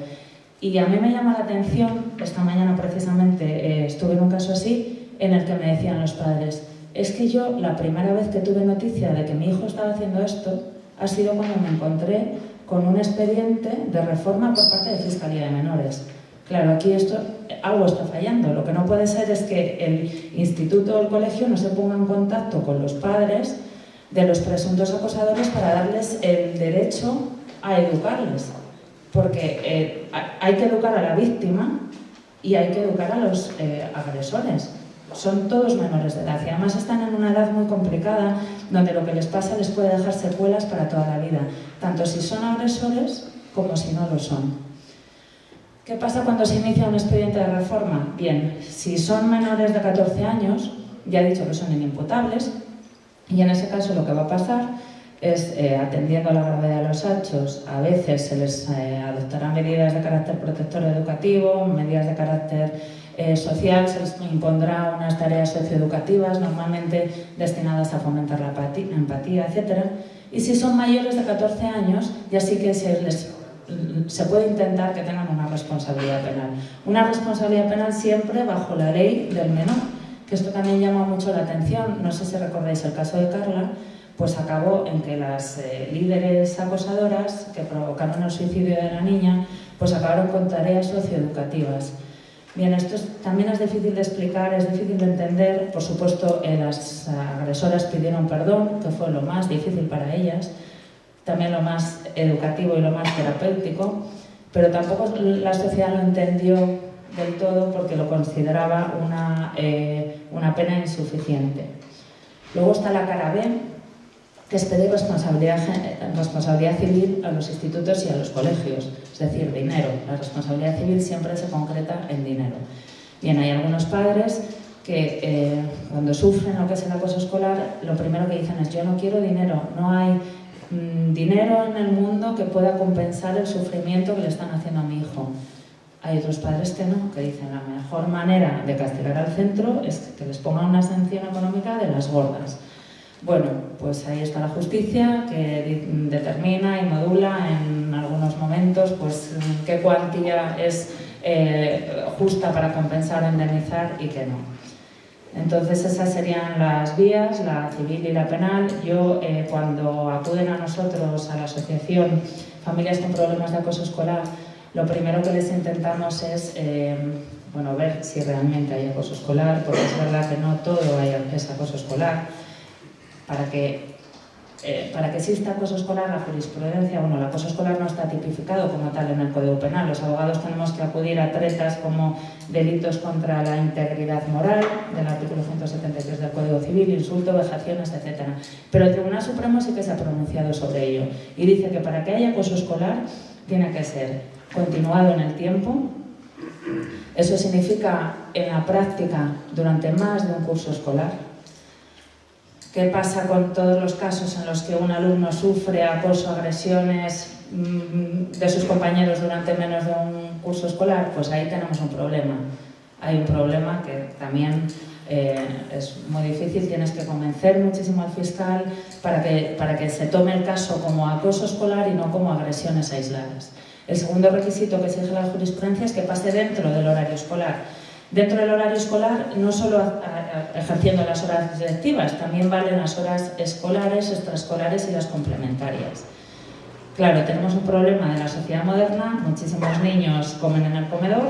Y a mí me llama la atención, esta mañana precisamente estuve en un caso así, en el que me decían los padres: es que yo la primera vez que tuve noticia de que mi hijo estaba haciendo esto ha sido cuando me encontré con un expediente de reforma por parte de Fiscalía de Menores. Claro, aquí algo está fallando. Lo que no puede ser es que el instituto o el colegio no se ponga en contacto con los padres de los presuntos acosadores para darles el derecho a educarles. Porque hay que educar a la víctima y hay que educar a los agresores. Son todos menores de edad y además están en una edad muy complicada donde lo que les pasa les puede dejar secuelas para toda la vida, tanto si son agresores como si no lo son. ¿Qué pasa cuando se inicia un expediente de reforma? Bien, si son menores de 14 años, ya he dicho que son inimputables, y en ese caso lo que va a pasar es, atendiendo a la gravedad de los hechos, a veces se les adoptarán medidas de carácter protector educativo, medidas de carácter social, se les impondrá unas tareas socioeducativas, normalmente destinadas a fomentar la empatía, etc. Y si son mayores de 14 años, ya sí que se puede intentar que tengan una responsabilidad penal. Una responsabilidad penal siempre bajo la ley del menor, que esto también llama mucho la atención. No sé si recordáis el caso de Carla, pues acabó en que las líderes acosadoras que provocaron el suicidio de la niña, pues acabaron con tareas socioeducativas. Bien, esto también es difícil de explicar, es difícil de entender. Por supuesto, las agresoras pidieron perdón, que fue lo más difícil para ellas, también lo más educativo y lo más terapéutico, pero tampoco la sociedad lo entendió del todo porque lo consideraba una pena insuficiente. Luego está la cara B, que es pedir responsabilidad civil a los institutos y a los colegios, es decir, dinero. La responsabilidad civil siempre se concreta en dinero. Bien, hay algunos padres que cuando sufren lo que es el acoso escolar, lo primero que dicen es: yo no quiero dinero, no hay dinero en el mundo que pueda compensar el sufrimiento que le están haciendo a mi hijo. Hay otros padres que no, que dicen: la mejor manera de castigar al centro es que les pongan una sanción económica de las gordas. Bueno, pues ahí está la justicia, que determina y modula en algunos momentos pues qué cuantía es justa para compensar o indemnizar y qué no. Entonces esas serían las vías, la civil y la penal. Yo, cuando acuden a nosotros, a la asociación Familias con Problemas de Acoso Escolar, lo primero que les intentamos es ver si realmente hay acoso escolar, porque es verdad que no todo es acoso escolar. Para que exista acoso escolar, la jurisprudencia, el acoso escolar no está tipificado como tal en el Código Penal. Los abogados tenemos que acudir a tretas como delitos contra la integridad moral, del artículo 173 del Código Civil, insulto, vejaciones, etc. Pero el Tribunal Supremo sí que se ha pronunciado sobre ello y dice que para que haya acoso escolar tiene que ser continuado en el tiempo. Eso significa en la práctica durante más de un curso escolar. ¿Qué pasa con todos los casos en los que un alumno sufre acoso, agresiones de sus compañeros durante menos de un curso escolar? Pues ahí tenemos un problema. Hay un problema que también es muy difícil, tienes que convencer muchísimo al fiscal para que se tome el caso como acoso escolar y no como agresiones aisladas. El segundo requisito que exige la jurisprudencia es que pase dentro del horario escolar. Dentro del horario escolar, no solo ejerciendo las horas lectivas, también valen las horas escolares, extraescolares y las complementarias. Claro, tenemos un problema de la sociedad moderna, muchísimos niños comen en el comedor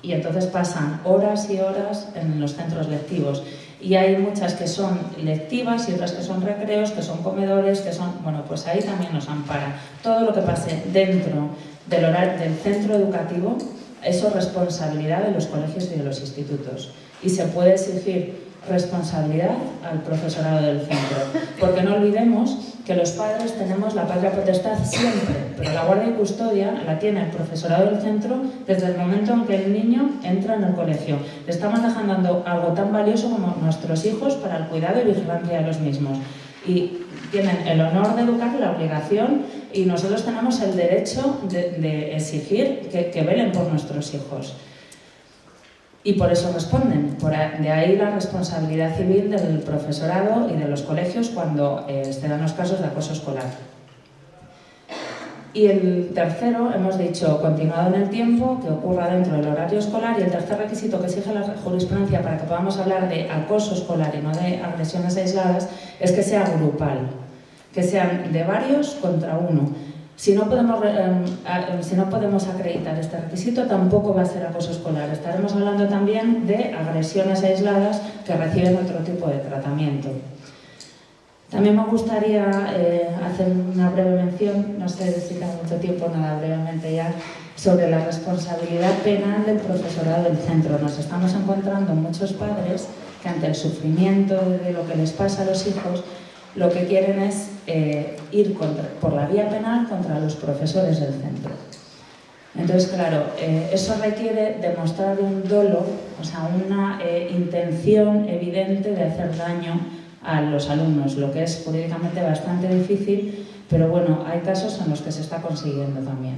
y entonces pasan horas y horas en los centros lectivos. Y hay muchas que son lectivas y otras que son recreos, que son comedores, que son... Bueno, pues ahí también nos ampara. Todo lo que pase dentro del centro educativo, eso es responsabilidad de los colegios y de los institutos. Y se puede exigir responsabilidad al profesorado del centro. Porque no olvidemos que los padres tenemos la patria potestad siempre, pero la guardia y custodia la tiene el profesorado del centro desde el momento en que el niño entra en el colegio. Le estamos dejando algo tan valioso como nuestros hijos para el cuidado y vigilancia de los mismos. Y tienen el honor de educar y la obligación, y nosotros tenemos el derecho de exigir que velen por nuestros hijos. Y por eso responden. De ahí la responsabilidad civil del profesorado y de los colegios cuando se dan los casos de acoso escolar. Y el tercero, hemos dicho, continuado en el tiempo, que ocurra dentro del horario escolar, y el tercer requisito que exige la jurisprudencia para que podamos hablar de acoso escolar y no de agresiones aisladas es que sea grupal, que sean de varios contra uno. Si no podemos acreditar este requisito, tampoco va a ser acoso escolar. Estaremos hablando también de agresiones aisladas que reciben otro tipo de tratamiento. También me gustaría hacer una breve mención, no sé si tengo mucho tiempo, nada, brevemente ya, sobre la responsabilidad penal del profesorado del centro. Nos estamos encontrando muchos padres que ante el sufrimiento de lo que les pasa a los hijos, lo que quieren es ir por la vía penal contra los profesores del centro. Entonces, claro, eso requiere demostrar un dolo, o sea, una intención evidente de hacer daño a los alumnos, lo que es jurídicamente bastante difícil, pero bueno, hay casos en los que se está consiguiendo también.